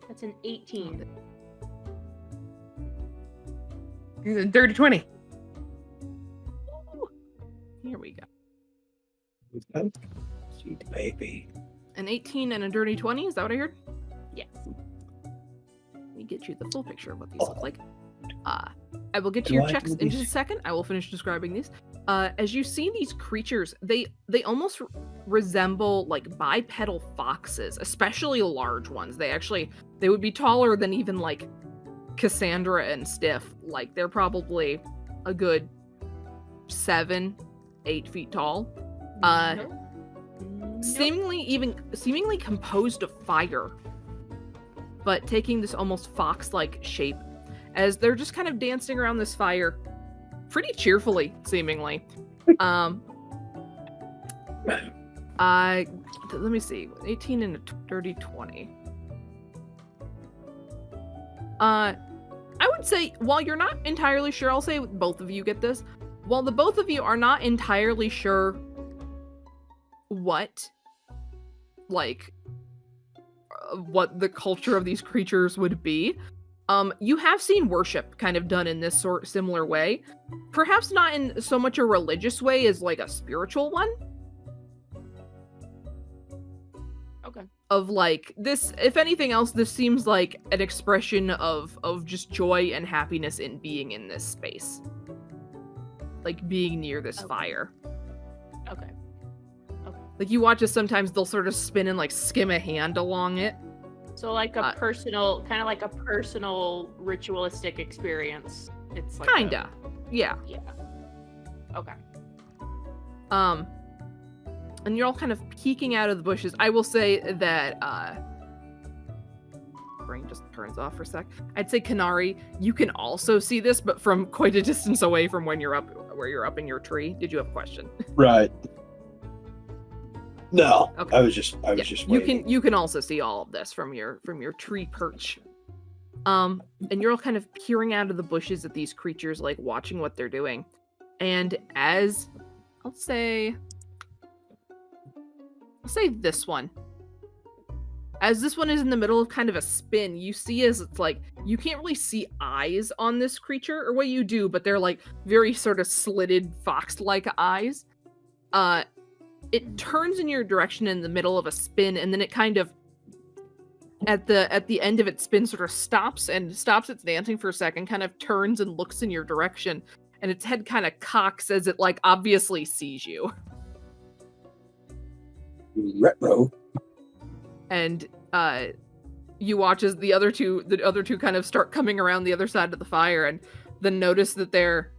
That's an 18. Dirty 20. Here we go. Sweet baby. An 18 and a dirty 20. Is that what I heard? Yes. Let me get you the full picture of what these look like. I will get to your checks in just a second. I will finish describing these. As you see these creatures, they almost resemble like bipedal foxes, especially large ones. They would be taller than even like Cassandra and Stiff. Like they're probably a good 7-8 feet tall. Seemingly composed of fire, but taking this almost fox-like shape as they're just kind of dancing around this fire pretty cheerfully, seemingly. Let me see, 18 and a dirty 20. I would say, while you're not entirely sure, I'll say both of you get this. While the both of you are not entirely sure what the culture of these creatures would be, you have seen worship kind of done in this similar way. Perhaps not in so much a religious way as like a spiritual one. Okay. Of like this, if anything else, this seems like an expression of just joy and happiness in being in this space. Like being near this fire. Okay. Like you watch it sometimes they'll sort of spin and like skim a hand along it. So like a personal, kind of like a personal ritualistic experience. It's like kinda. Yeah. Yeah. Okay. And you're all kind of peeking out of the bushes. I will say that brain just turns off for a sec. I'd say Kenari, you can also see this, but from quite a distance away from when you're up in your tree. Did you have a question? Right. No. Okay. I was just waiting. You can also see all of this from your tree perch. And you're all kind of peering out of the bushes at these creatures, like watching what they're doing. And as I'll say this one. As this one is in the middle of kind of a spin, you see as it's like, you can't really see eyes on this creature, or what you do, but they're like very sort of slitted fox-like eyes. It turns in your direction in the middle of a spin, and then it kind of, at the end of its spin, sort of stops its dancing for a second, kind of turns and looks in your direction, and its head kind of cocks as it like obviously sees you. Retro. And you watch as the other two kind of start coming around the other side of the fire, and then notice that their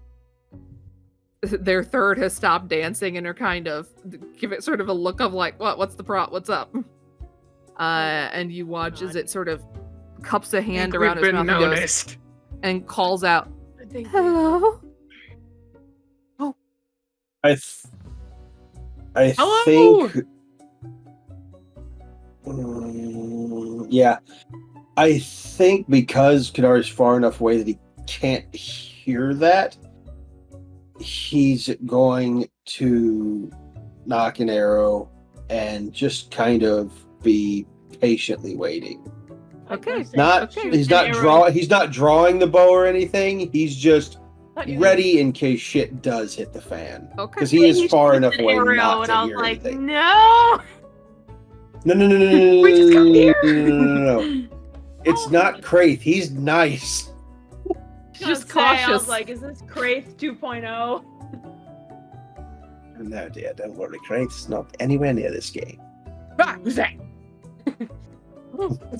third has stopped dancing and are kind of give it sort of a look of like, what's up? And you watch as it sort of cups a hand around his mouth and calls out, "Hello." I Hello? think. Yeah, I think because Kenari's far enough away that he can't hear that, he's going to knock an arrow and just kind of be patiently waiting. Okay. He's not drawing the bow or anything. He's just ready in case shit does hit the fan. Okay. Because he is far enough away not to hear like, anything. No. No. We just got here. No. It's not Kraith. He's nice. Just I cautious. was like, is this Kraith 2.0? No, dear, don't worry. Kraith's not anywhere near this game. Ah, who's that?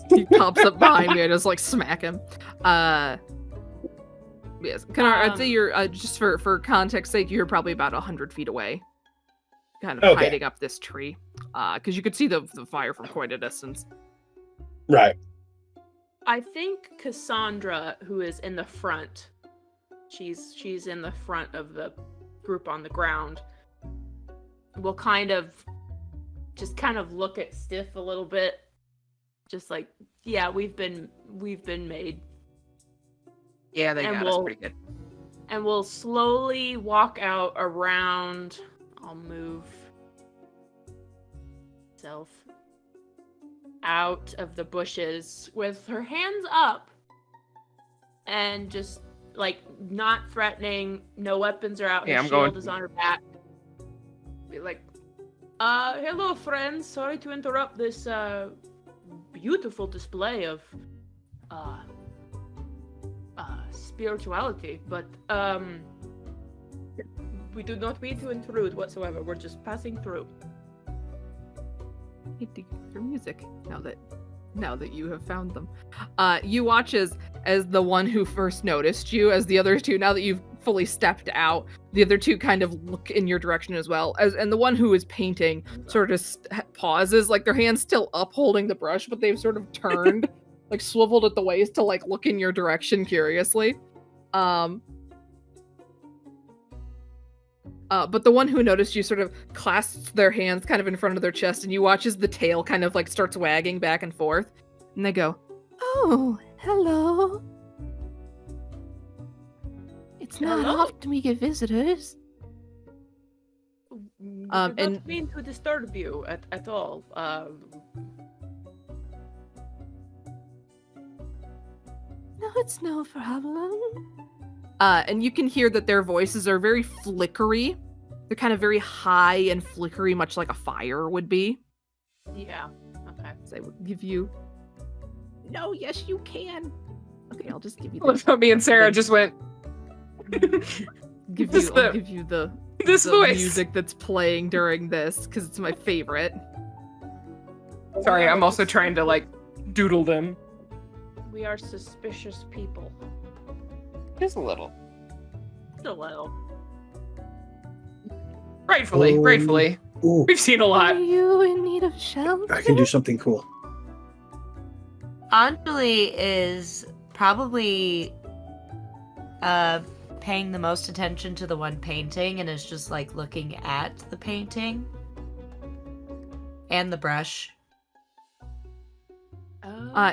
He pops up behind you and just like smack him. Yes, Kenari, I'd say you're just for context sake, you're probably about 100 feet away, kind of hiding up this tree, because you could see the fire from quite a distance. Right. I think Cassandra, who is in the front, she's in the front of the group on the ground, will kind of look at Stiff a little bit just like, yeah, we've been made. Yeah, they And got us pretty good. And we'll slowly walk out around. I'll move myself out of the bushes with her hands up and just like not threatening. No weapons are out. Yeah, Her I'm shield going. is on her back. Be like, hello friends. Sorry to interrupt this beautiful display of spirituality, but we do not mean to intrude whatsoever. We're just passing through. Need to get your music now that you have found them. You watch as the one who first noticed you, as the other two, now that you've fully stepped out, the other two kind of look in your direction as well. And the one who is painting sort of pauses, like their hands still up holding the brush, but they've sort of turned, like swiveled at the waist to like look in your direction curiously. But the one who noticed you sort of clasps their hands kind of in front of their chest, and you watch as the tail kind of like starts wagging back and forth, and they go, "Oh, hello. It's not Hello. often we get visitors." We do and- not mean to disturb you at all. No, it's no problem. And you can hear that their voices are very flickery. They're kind of very high and flickery, much like a fire would be. Yeah. Okay. So I will give you. No, yes, you can. Okay, I'll just give you. Look how me and Sarah just went. Give Just you. the- I'll give you the This voice. music that's playing during this because it's my favorite. Sorry, I'm also trying to like doodle them. We are suspicious people. Just a little. Just a little. Rightfully. Ooh, We've seen a lot. Are you in need of shelter? I can do something cool. Anjeli is probably paying the most attention to the one painting and is just like looking at the painting and the brush.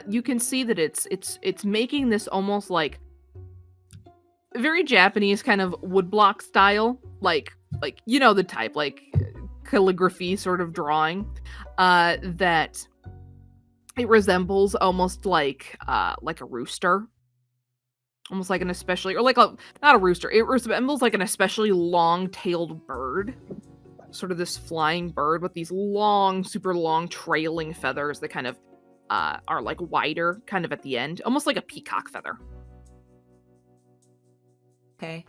You can see that it's making this almost like very Japanese kind of woodblock style, like you know the type, like calligraphy sort of drawing, that it resembles almost like a rooster, almost like an especially, or like not a rooster. It resembles like an especially long-tailed bird, sort of this flying bird with these long, super long trailing feathers that kind of are like wider, kind of at the end, almost like a peacock feather. Okay.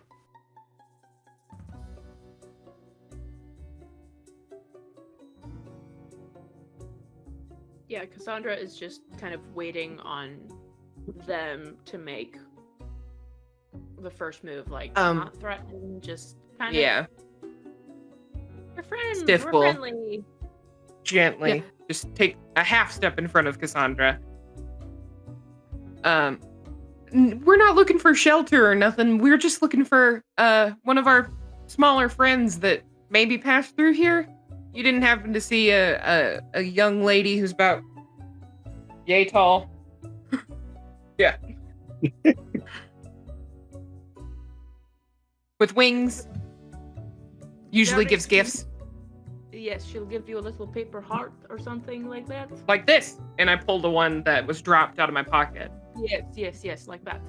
Yeah, Cassandra is just kind of waiting on them to make the first move, like not threatening, just kind of. Yeah. We're friends. Stiff We're bull. friendly. Gently. Yeah. Just take a half step in front of Cassandra. We're not looking for shelter or nothing. We're just looking for one of our smaller friends that maybe passed through here. You didn't happen to see a young lady who's about yay tall? Yeah. With wings. Usually Very gives cute. gifts. Yes, she'll give you a little paper heart or something like that. Like this. And I pulled the one that was dropped out of my pocket. Yes, like that.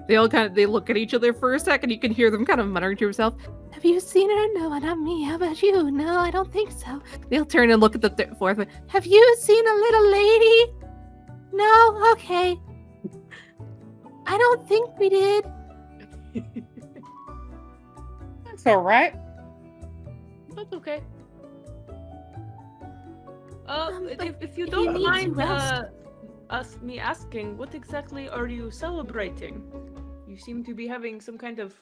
They all they look at each other for a second. You can hear them kind of muttering to yourself. Have you seen her? No, not me. How about you? No, I don't think so. They'll turn and look at the fourth one. Have you seen a little lady? No? Okay. I don't think we did. That's all right. That's okay. But If you if don't you need mind rest. me asking, what exactly are you celebrating? You seem to be having some kind of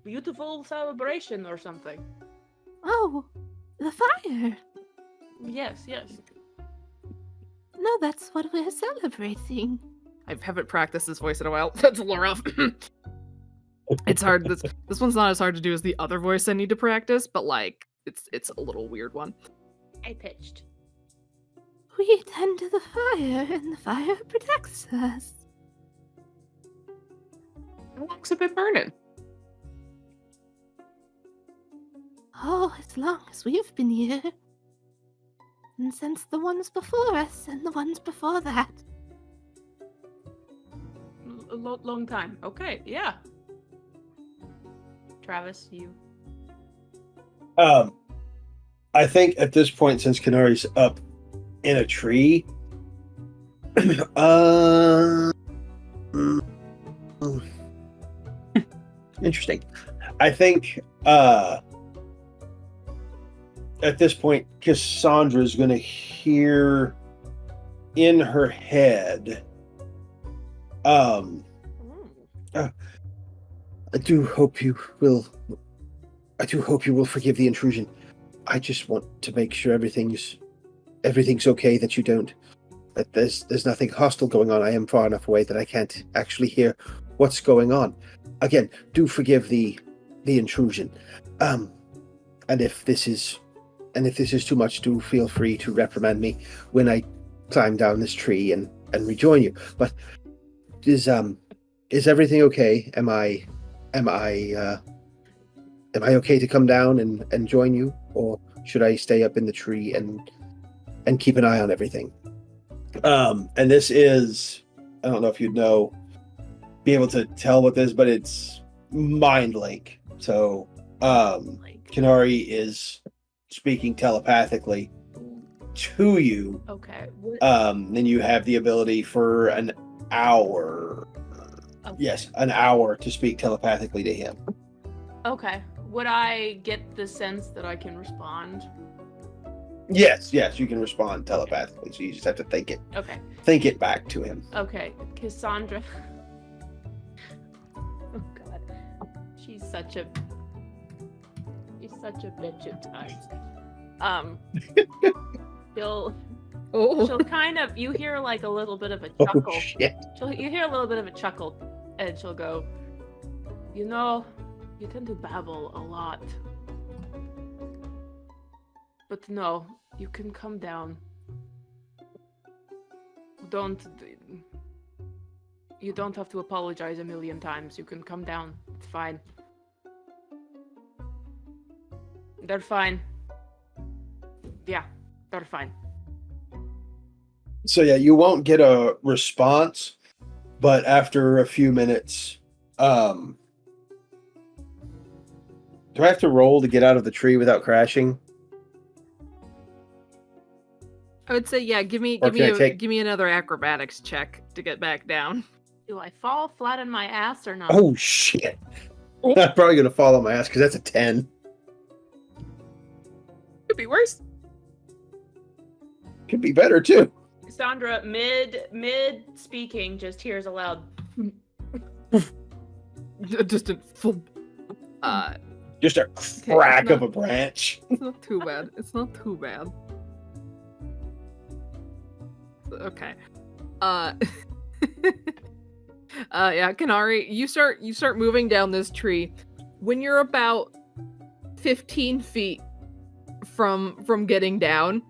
beautiful celebration or something. Oh, the fire. Yes. No, that's what we're celebrating. I haven't practiced this voice in a while. That's a little rough. It's hard. This one's not as hard to do as the other voice I need to practice, but like it's a little weird one. I pitched. We tend to the fire, and the fire protects us. How long's it been burning? Oh, as long as we've been here. And since the ones before us and the ones before that. A long time. Okay, yeah. Travis, you. I think at this point, since Kenari's up in a tree, interesting. I think at this point, Cassandra's going to hear in her head. I do hope you will. I do hope you will forgive the intrusion. I just want to make sure everything's okay. That you don't. That there's nothing hostile going on. I am far enough away that I can't actually hear what's going on. Again, do forgive the intrusion. And if this is too much, do feel free to reprimand me when I climb down this tree and rejoin you. But is everything okay? Am I okay to come down and join you, or should I stay up in the tree and keep an eye on everything? And this is, I don't know if you'd be able to tell what this, but it's mind link. So Kenari is speaking telepathically to you. Okay. Then you have the ability for an hour. Okay. Yes, an hour to speak telepathically to him. Okay. Would I get the sense that I can respond? Yes, you can respond telepathically, so you just have to think it back to him. Okay, Cassandra. Oh God, she's such a bitch at times. She'll kind of, you hear like a little bit of a chuckle. Oh shit! You hear a little bit of a chuckle, and she'll go, you tend to babble a lot. But no, you can come down. You don't have to apologize a million times. You can come down. It's fine. They're fine. Yeah, they're fine. So yeah, you won't get a response, but after a few minutes, do I have to roll to get out of the tree without crashing? I would say, yeah. Give me another acrobatics check to get back down. Do I fall flat on my ass or not? Oh shit! I'm probably gonna fall on my ass because that's a 10. Could be worse. Could be better too. Cassandra, mid speaking, just hears a loud. Just a full. Just a crack of a branch. It's not too bad. Okay. Yeah, Kenari, you start moving down this tree. When you're about 15 feet from getting down,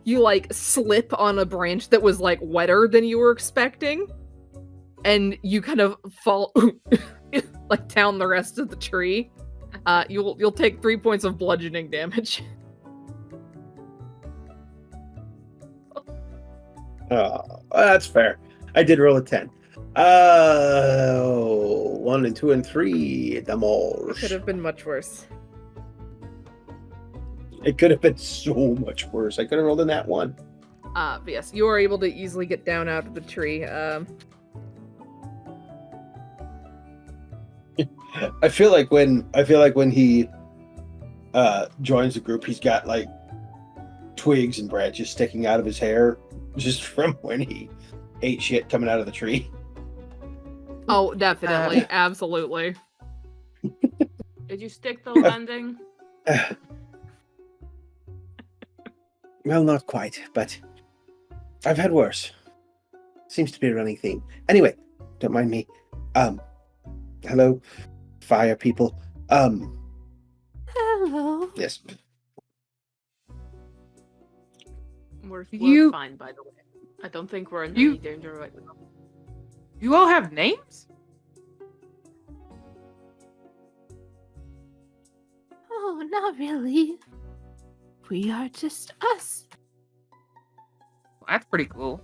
you like slip on a branch that was like wetter than you were expecting, and you kind of fall like down the rest of the tree. You'll take 3 points of bludgeoning damage. That's fair. I did roll a 10. 1 and 2 and 3 damage. Could have been much worse. It could have been so much worse. I could have rolled in that one. But yes, you are able to easily get down out of the tree. I feel like when he joins the group, he's got like twigs and branches sticking out of his hair, just from when he ate shit coming out of the tree. Oh, definitely, absolutely. Did you stick the landing? Well, not quite, but I've had worse. Seems to be a running theme. Anyway, don't mind me. Hello, fire people. Hello. Yes. We're You- fine, by the way. I don't think we're in You- any danger right now. You all have names? Oh, not really. We are just us. Well, that's pretty cool.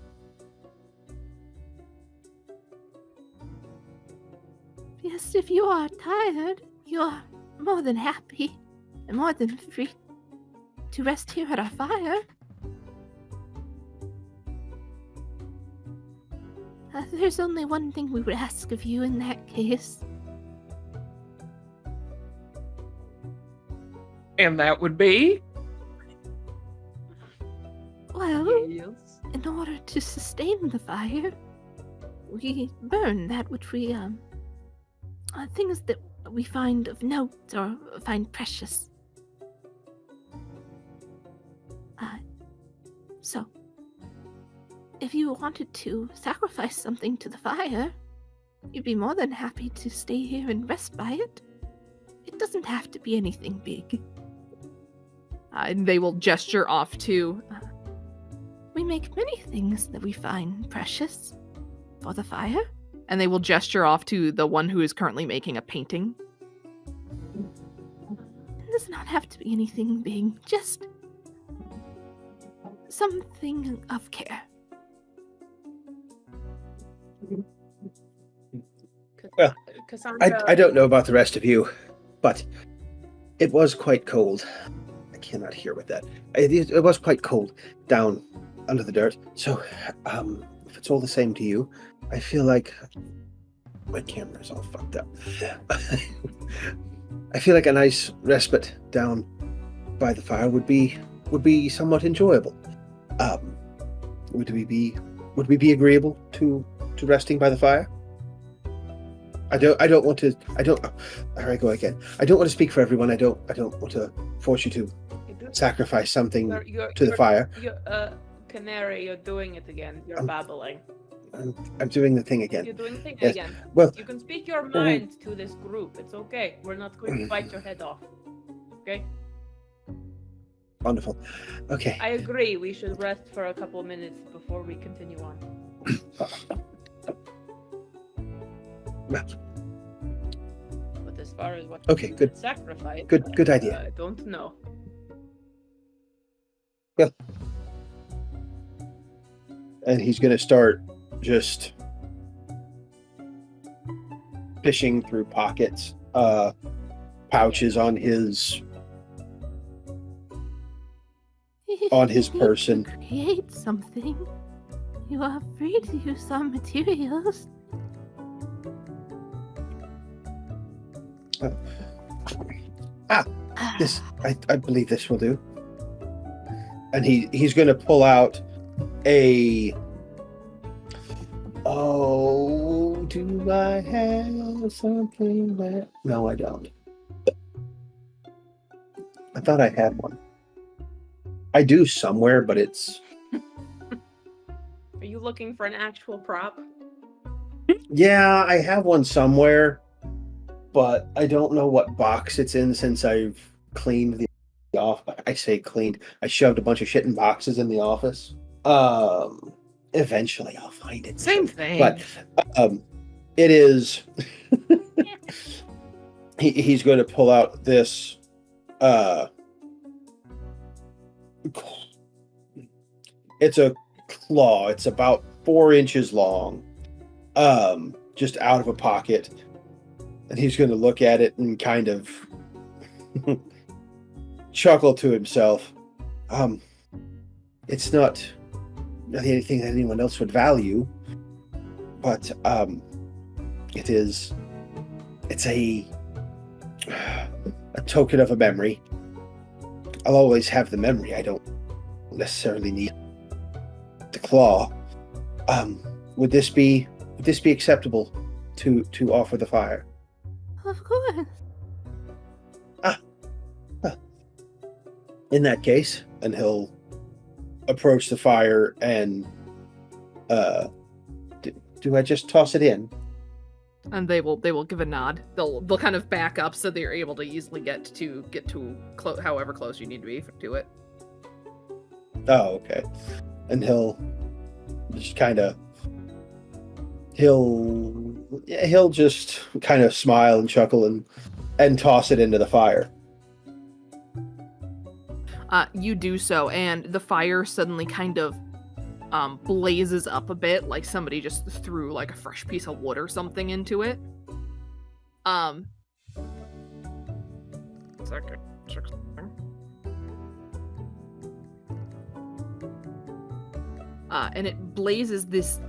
Yes, if you are tired, you are more than happy and more than free to rest here at our fire. There's only one thing we would ask of you in that case. And that would be? Well, Yes. in order to sustain the fire, we burn that which we, things that we find of note or find precious. So, if you wanted to sacrifice something to the fire, you'd be more than happy to stay here and rest by it. It doesn't have to be anything big. And they will gesture off to. We make many things that we find precious for the fire. And they will gesture off to the one who is currently making a painting. It does not have to be anything big, just something of care. Well, Cassandra, I don't know about the rest of you, but it was quite cold. I cannot hear with that. It was quite cold down under the dirt. So, if it's all the same to you, I feel like my camera's all fucked up. I feel like a nice respite down by the fire would be somewhat enjoyable. Would we be agreeable to resting by the fire? Here I go again. I don't want to speak for everyone. I don't want to force you to sacrifice something to the fire. Kenari, you're doing it again. You're babbling. I'm doing the thing again. You're doing the thing Yes. again. Well, You can speak your mind to this group. It's okay. We're not going to bite your head off. Okay? wonderful. Okay. I agree. We should rest for a couple minutes before we continue on. Well, But as far as what Okay, you good. sacrifice, good idea. I don't know. And he's going to start just fishing through pockets, pouches on his person. Create something. You are free to use some materials. This, I believe this will do. And he's going to pull out a. Oh, do I have something that? No, I don't. I thought I had one. I do somewhere, but it's. Are you looking for an actual prop? Yeah, I have one somewhere, but I don't know what box it's in since I've cleaned the off. I say cleaned. I shoved a bunch of shit in boxes in the office. Eventually I'll find it. Same thing. But it is. He's going to pull out this. It's a claw. It's about 4 inches long. Just out of a pocket. And he's going to look at it and kind of chuckle to himself. It's not anything that anyone else would value, but it's a token of a memory. I'll always have the memory. I don't necessarily need the claw. Would this be acceptable to offer the fire? Of course. In that case, and he'll approach the fire and do I just toss it in? And they will give a nod. They'll kind of back up so they're able to easily get to however close you need to be to it. Oh, okay. And he'll just kind of he'll just kind of smile and chuckle and toss it into the fire. You do so, and the fire suddenly kind of blazes up a bit, like somebody just threw like a fresh piece of wood or something into it. And it blazes this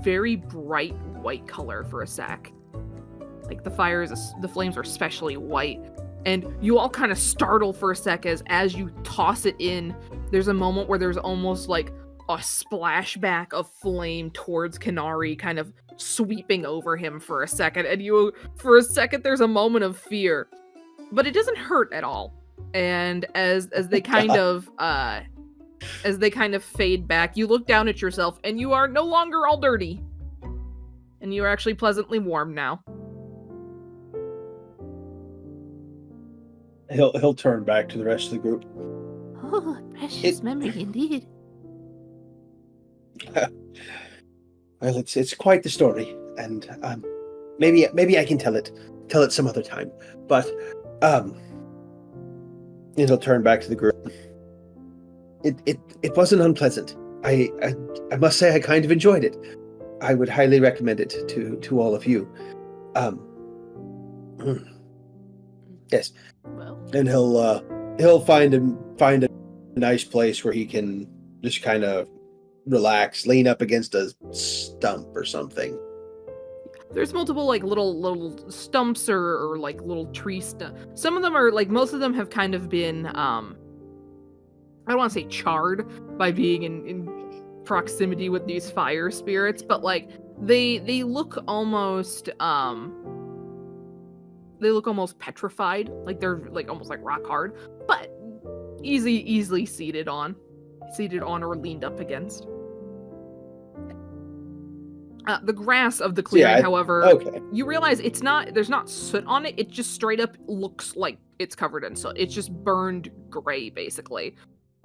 very bright white color for a sec. Like the flames are especially white, and you all kind of startle for a sec as you toss it in. There's a moment where there's almost like a splashback of flame towards Kenari, kind of sweeping over him for a second, and for a second there's a moment of fear, but it doesn't hurt at all. And as they kind of fade back, you look down at yourself, and you are no longer all dirty, and you are actually pleasantly warm now. He'll turn back to the rest of the group. Oh, precious memory indeed. Well, it's quite the story, and maybe I can tell it some other time. But he'll turn back to the group. It wasn't unpleasant. I must say I kind of enjoyed it. I would highly recommend it to all of you. Yes. Well, And he'll find a nice place where he can just kind of relax, lean up against a stump or something. There's multiple like little stumps or like little tree some of them are like, most of them have kind of been I don't want to say charred by being in proximity with these fire spirits, but like they look almost petrified, like they're like almost like rock hard, but easily seated on or leaned up against. The grass of the clearing, however, okay. You realize there's not soot on it. It just straight up looks like it's covered in soot. It's just burned gray, basically.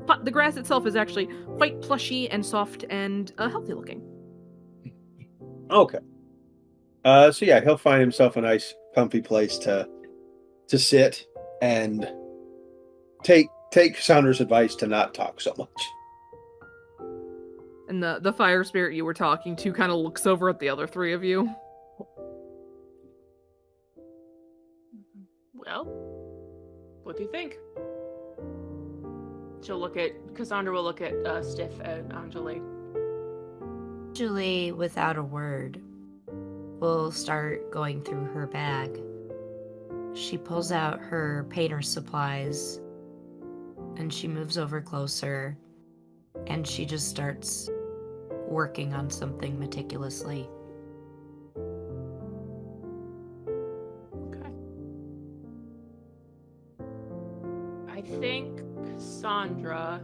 But the grass itself is actually quite plushy and soft and healthy looking. Okay. So yeah, he'll find himself a nice, comfy place to sit and take Cassandra's advice to not talk so much. And the fire spirit you were talking to kind of looks over at the other three of you. well, what do you think? Cassandra will look at Stiff and Anjeli. Anjeli, without a word, will start going through her bag. She pulls out her painter's supplies, and she moves over closer, and she just starts working on something meticulously. Okay. I think Cassandra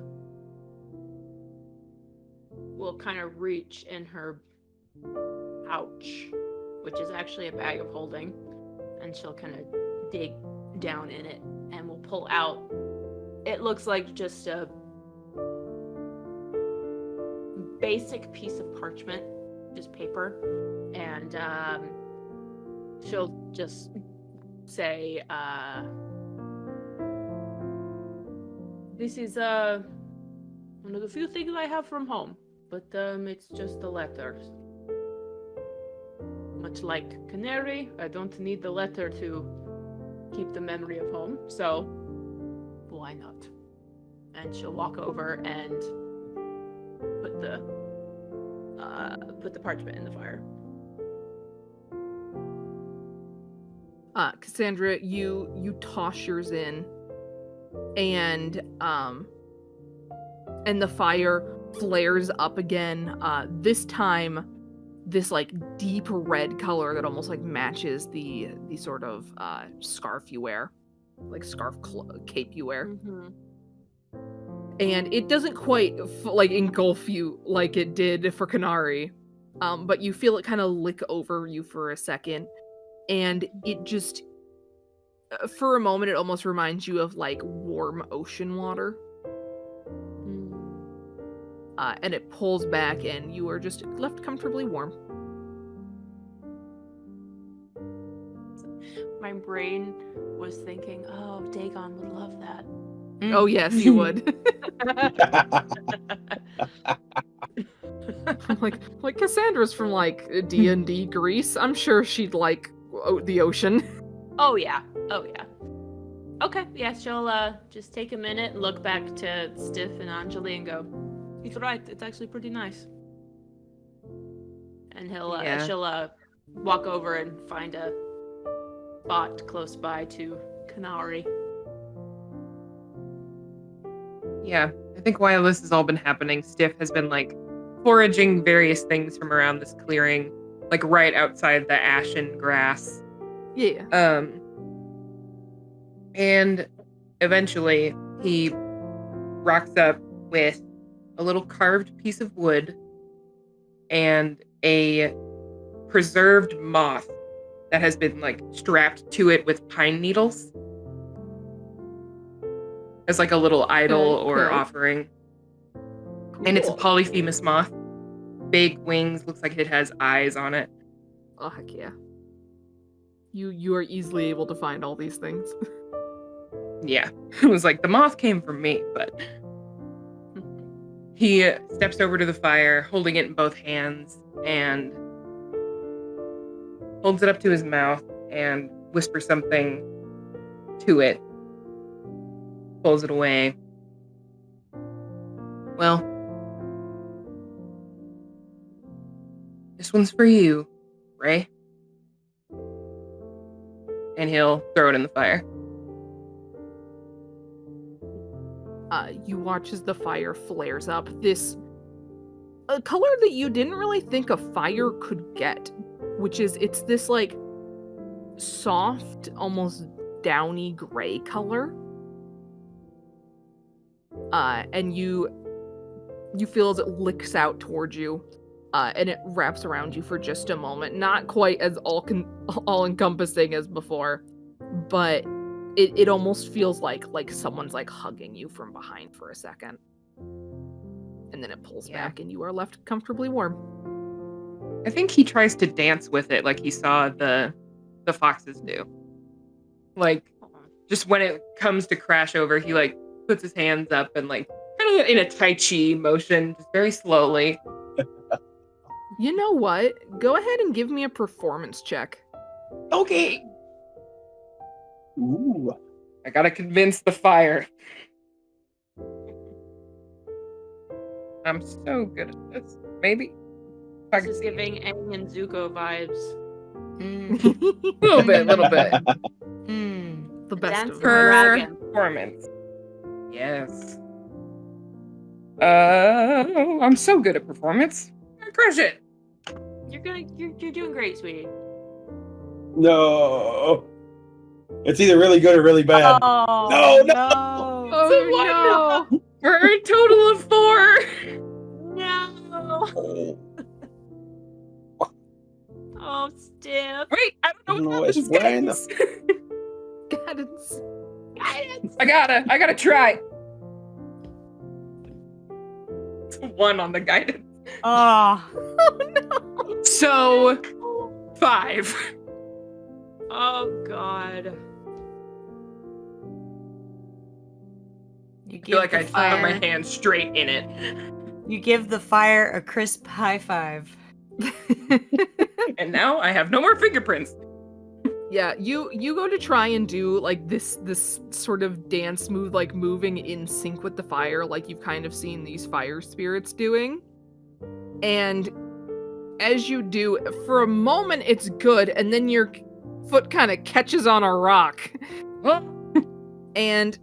will kind of reach in her pouch, which is actually a bag of holding, and she'll kind of dig down in it and will pull out, it looks like just a basic piece of parchment, just paper, and she'll just say, this is one of the few things I have from home, but it's just the letters. Much like Kenari, I don't need the letter to keep the memory of home, so why not? And she'll walk over and put the parchment in the fire. Cassandra, you toss yours in, and the fire flares up again. This time, this like deep red color that almost like matches the sort of scarf you wear, like cape you wear. Mm-hmm. And it doesn't quite like engulf you like it did for Kenari, but you feel it kind of lick over you for a second, and it just, for a moment, it almost reminds you of like warm ocean water. and it pulls back, and you are just left comfortably warm. My brain was thinking, oh, Dagon would love that. Oh yes, you would. like Cassandra's from like D&D Greece. I'm sure she'd like the ocean. Oh yeah. Okay, yeah, she'll just take a minute and look back to Stiff and Anjeli and go, he's right, it's actually pretty nice. And she'll walk over and find a spot close by to Kenari. Yeah, I think while this has all been happening, Stiff has been like foraging various things from around this clearing, like right outside the ashen grass. Yeah. And eventually he rocks up with a little carved piece of wood and a preserved moth that has been like strapped to it with pine needles as like a little idol or offering. Cool. And it's a polyphemus moth. Big wings, looks like it has eyes on it. Oh heck yeah. You are easily able to find all these things. Yeah. It was like, the moth came from me, but... He steps over to the fire, holding it in both hands, and holds it up to his mouth and whispers something to it. Pulls it away. Well, this one's for you, Ray. And he'll throw it in the fire. You watch as the fire flares up. A color that you didn't really think a fire could get, which is, it's this like soft, almost downy gray color. And you feel as it licks out towards you, and it wraps around you for just a moment. Not quite as all-encompassing as before, but it almost feels like someone's like hugging you from behind for a second. And then it pulls back and you are left comfortably warm. I think he tries to dance with it like he saw the foxes do. Like, just when it comes to crash over, he like puts his hands up and like kind of in a Tai Chi motion, just very slowly. You know what? Go ahead and give me a performance check. Okay. Ooh. I gotta convince the fire. I'm so good at this. Maybe. This is giving Aang and Zuko vibes. Little bit. The best Dance of the them. dragon. Performance. Yes. I'm so good at performance. I crush it. You're doing great, sweetie. No. It's either really good or really bad. Oh, No. Oh no! For a total of 4. No. Oh, Stiff. Wait, I don't know what it's happens. when Guidance. Guidance. I gotta try. It's a 1 on the guidance. Oh. So 5. Oh, God. You I give feel like the I put fire, my hand straight in it. You give the fire a crisp high five. And now I have no more fingerprints. Yeah, you go to try and do like this sort of dance move, like moving in sync with the fire, like you've kind of seen these fire spirits doing. And as you do, for a moment it's good, and then your foot kind of catches on a rock. And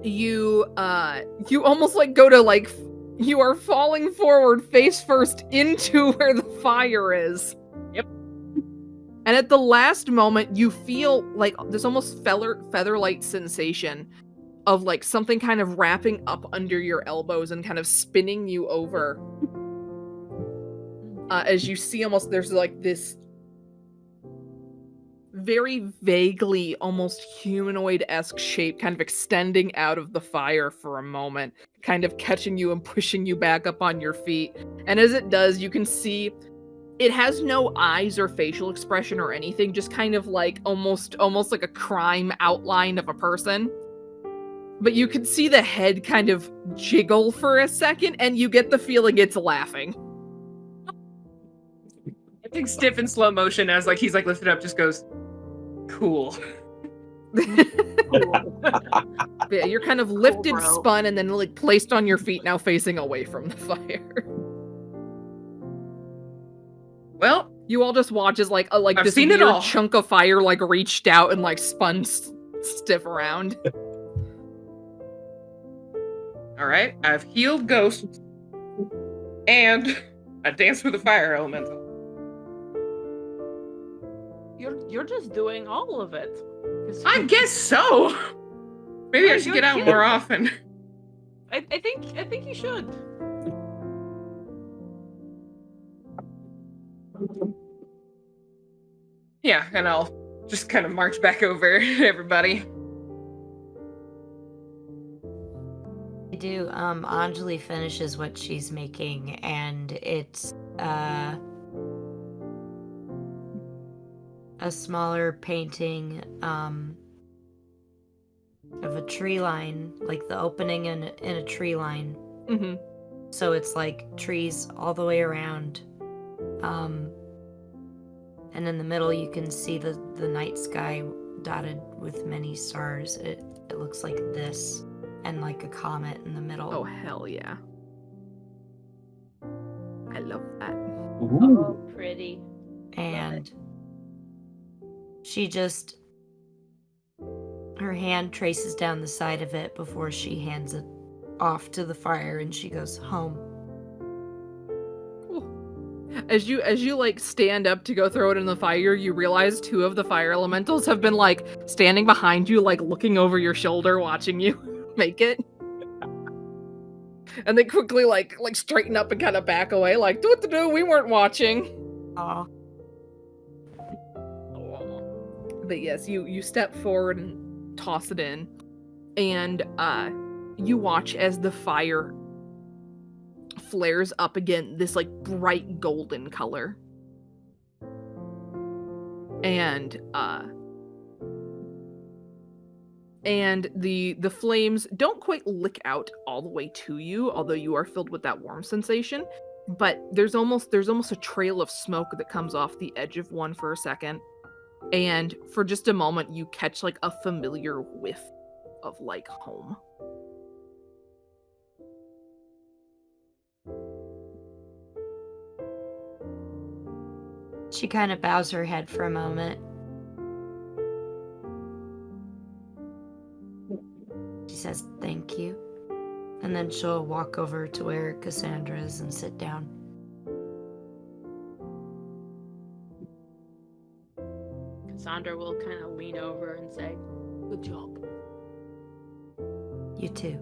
you almost like go to like, you are falling forward face first into where the fire is. Yep. And at the last moment, you feel like this almost feather-light sensation of like something kind of wrapping up under your elbows and kind of spinning you over. As you see almost, there's like this very vaguely almost humanoid-esque shape kind of extending out of the fire for a moment, kind of catching you and pushing you back up on your feet. And as it does, you can see it has no eyes or facial expression or anything, just kind of like almost like a crime outline of a person. But you can see the head kind of jiggle for a second, and you get the feeling it's laughing. I think Stiff in slow motion as like he's like lifted up just goes, cool. Yeah, you're kind of lifted, bro. spun, and then like placed on your feet, now facing away from the fire. Well, You all just watch as like I've this seen it weird all. chunk of fire like reached out and like spun Stiff around. all right, I've healed ghosts, and I danced with a fire elemental. You're just doing all of it. I guess so. Maybe I Are should you get out kidding? more often. I think you should. Yeah, and I'll just kind of march back over to everybody. I do. Anjeli finishes what she's making, and it's a smaller painting of a tree line, like the opening in a tree line. Mm-hmm. So it's like trees all the way around. And in the middle you can see the night sky dotted with many stars. It looks like this, and like a comet in the middle. Oh, hell yeah. I love that. Oh, pretty. And she just, her hand traces down the side of it before she hands it off to the fire, and she goes, home. As you like stand up to go throw it in the fire, you realize 2 of the fire elementals have been like standing behind you, like looking over your shoulder, watching you make it. And they quickly like straighten up and kind of back away, like, do, we weren't watching. Aw. But yes, you step forward and toss it in, and you watch as the fire flares up again, this like bright golden color. And the flames don't quite lick out all the way to you, although you are filled with that warm sensation. But there's almost a trail of smoke that comes off the edge of one for a second. And for just a moment, you catch like a familiar whiff of like home. She kind of bows her head for a moment. She says, thank you. And then she'll walk over to where Cassandra is and sit down. Cassandra will kind of lean over and say, good job. You too.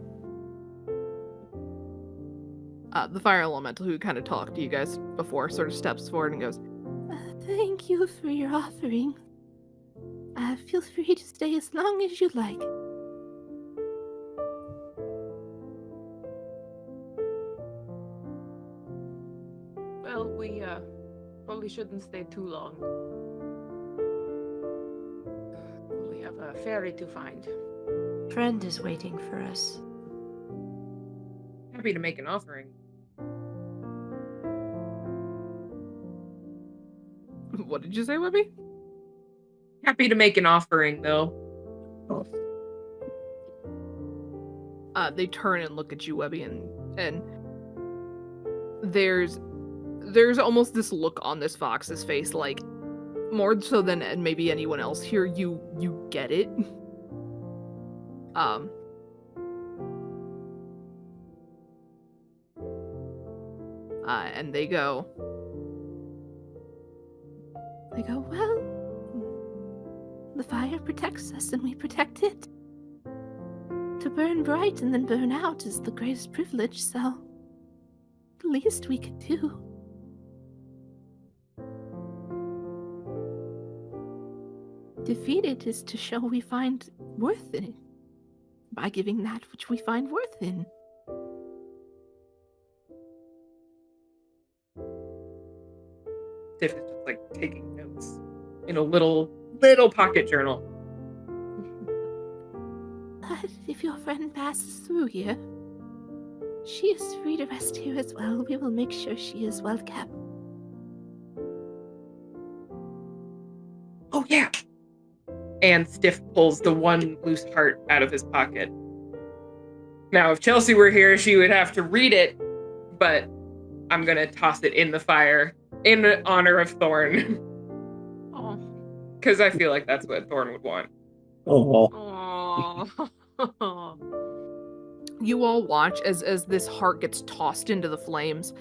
The fire elemental who kind of talked to you guys before sort of steps forward and goes, Thank you for your offering. Feel free to stay as long as you like. Well, we probably shouldn't stay too long. We have a ferry to find. Friend is waiting for us. Happy to make an offering. what did you say, Webby? Happy to make an offering, though. They turn and look at you, Webby, and there's almost this look on this fox's face, like, more so than maybe anyone else here, you get it. And they go, well, the fire protects us and we protect it. To burn bright and then burn out is the greatest privilege, so the least we could do. defeat it is to show we find worth in it by giving that which we find worth in. Stiff is just like taking notes in a little pocket journal. But if your friend passes through here, she is free to rest here as well. We will make sure she is well kept. Oh yeah. And Stiff pulls the one loose heart out of his pocket. Now, if Chelsea were here, she would have to read it, but I'm gonna toss it in the fire in honor of Thorn. Oh. Because I feel like that's what Thorn would want. Oh. Oh. You all watch as this heart gets tossed into the flames.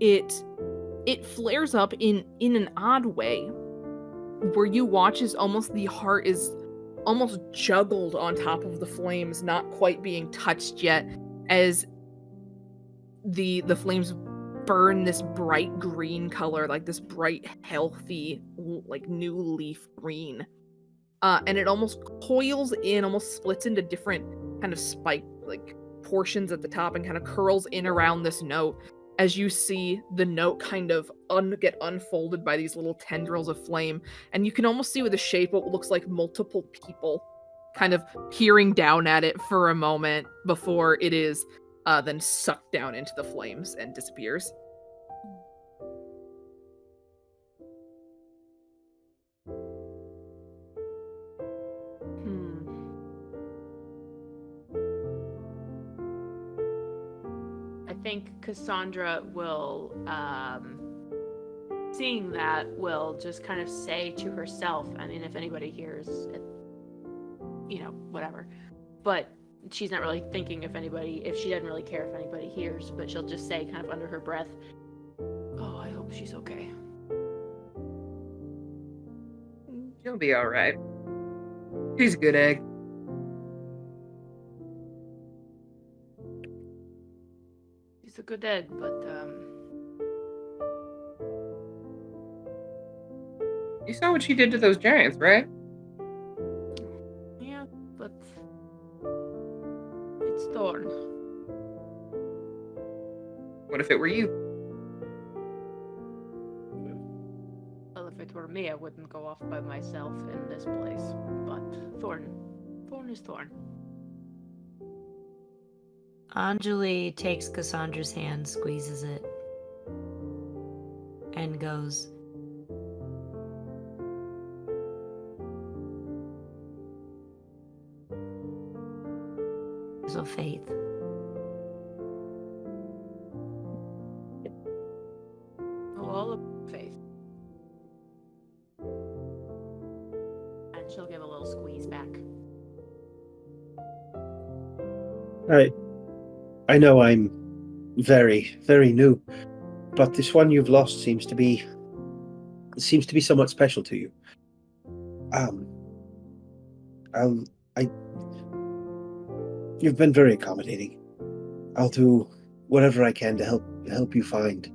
It flares up in an odd way, where you watch as almost the heart is almost juggled on top of the flames, not quite being touched yet, as the flames burn this bright green color, like this bright, healthy, like new leaf green. And it almost coils in, almost splits into different kind of spike, like portions at the top, and kind of curls in around this note, as you see the note kind of get unfolded by these little tendrils of flame. And you can almost see with the shape what looks like multiple people kind of peering down at it for a moment before it is then sucked down into the flames and disappears. I think Cassandra will, seeing that, will just kind of say to herself, I mean, if anybody hears it, you know, whatever. But she's not really thinking if she doesn't really care if anybody hears, but she'll just say kind of under her breath, oh, I hope she's okay. She'll be alright. She's a good egg. She's a good egg, but, You saw what she did to those giants, right? yeah, but it's Thorn. What if it were you? Well, if it were me, I wouldn't go off by myself in this place. But Thorn is Thorn. Anjeli takes Cassandra's hand, squeezes it, and goes, of faith. All of faith. And she'll give a little squeeze back. I know I'm very, very new, but this one you've lost seems to be somewhat special to you. You've been very accommodating. I'll do whatever I can to help you find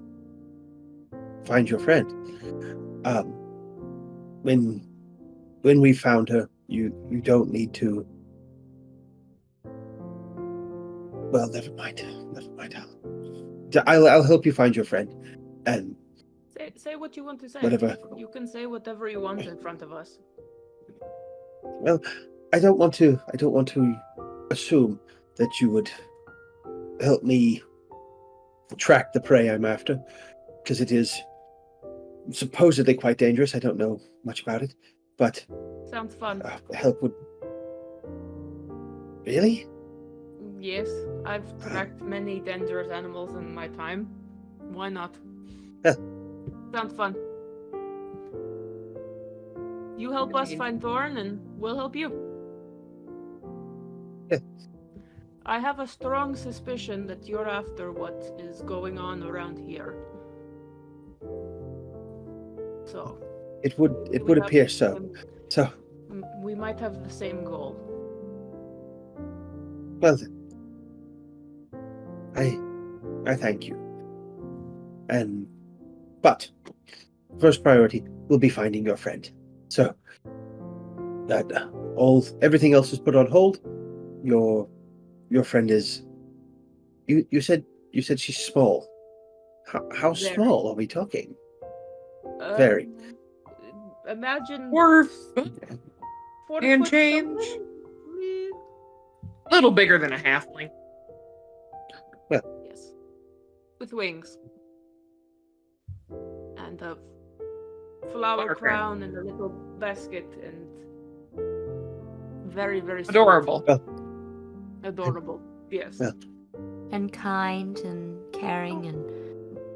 your friend. When we found her, you don't need to. Well, never mind. I'll help you find your friend, and say what you want to say. Whatever. You can say whatever you want in front of us. Well, I don't want to assume that you would help me track the prey I'm after, because it is supposedly quite dangerous. I don't know much about it, but Sounds fun. Help would. Really? Yes, I've tracked many dangerous animals in my time. Why not? Yeah. Sounds fun. You help us find Thorn, and we'll help you. Yeah. I have a strong suspicion that you're after what is going on around here. So. It would appear so. So. We might have the same goal. Well then. I thank you. But first priority, will be finding your friend. So that everything else is put on hold. Your friend is. You said she's small. How Very. small are we talking? Very. Imagine Or 40 and foot change. something? A little bigger than a halfling. Yes. With wings. And a flower crown and a little basket and very, very sweet. Adorable. Adorable. Yes. Well. And kind and caring and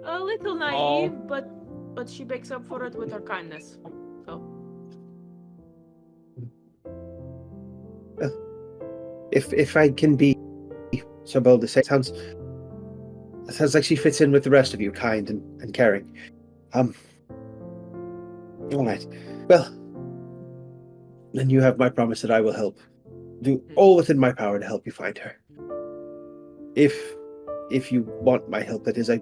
A little naive, but she makes up for it with her kindness. So If I can be so bold to say, it sounds like she fits in with the rest of you, kind and caring. All right. Well, then you have my promise that I will help. Do all within my power to help you find her. If you want my help, that is, I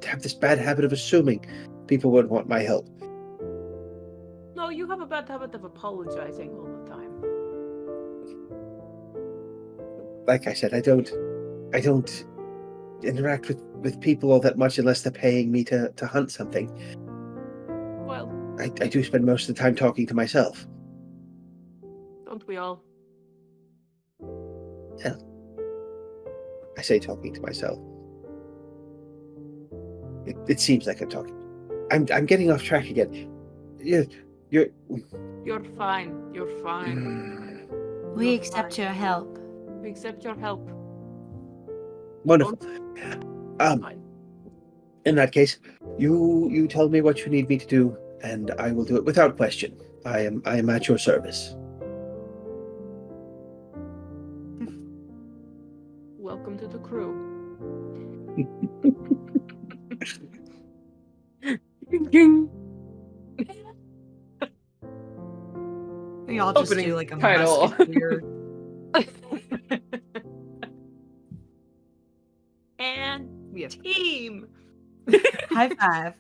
have this bad habit of assuming people would want my help. no, you have a bad habit of apologizing all the time. Like I said, I don't interact with people all that much unless they're paying me to hunt something. Well, I do spend most of the time talking to myself. don't we all? Yeah. I say talking to myself. It seems like I'm talking. I'm getting off track again. You're You're fine. You're fine. we You're accept fine. your help. We accept your help. wonderful. Fine. In that case, you tell me what you need me to do, and I will do it without question. I am at your service. Welcome to the crew. We all just Opening do like a title. musketeer. And Yes. team. High five.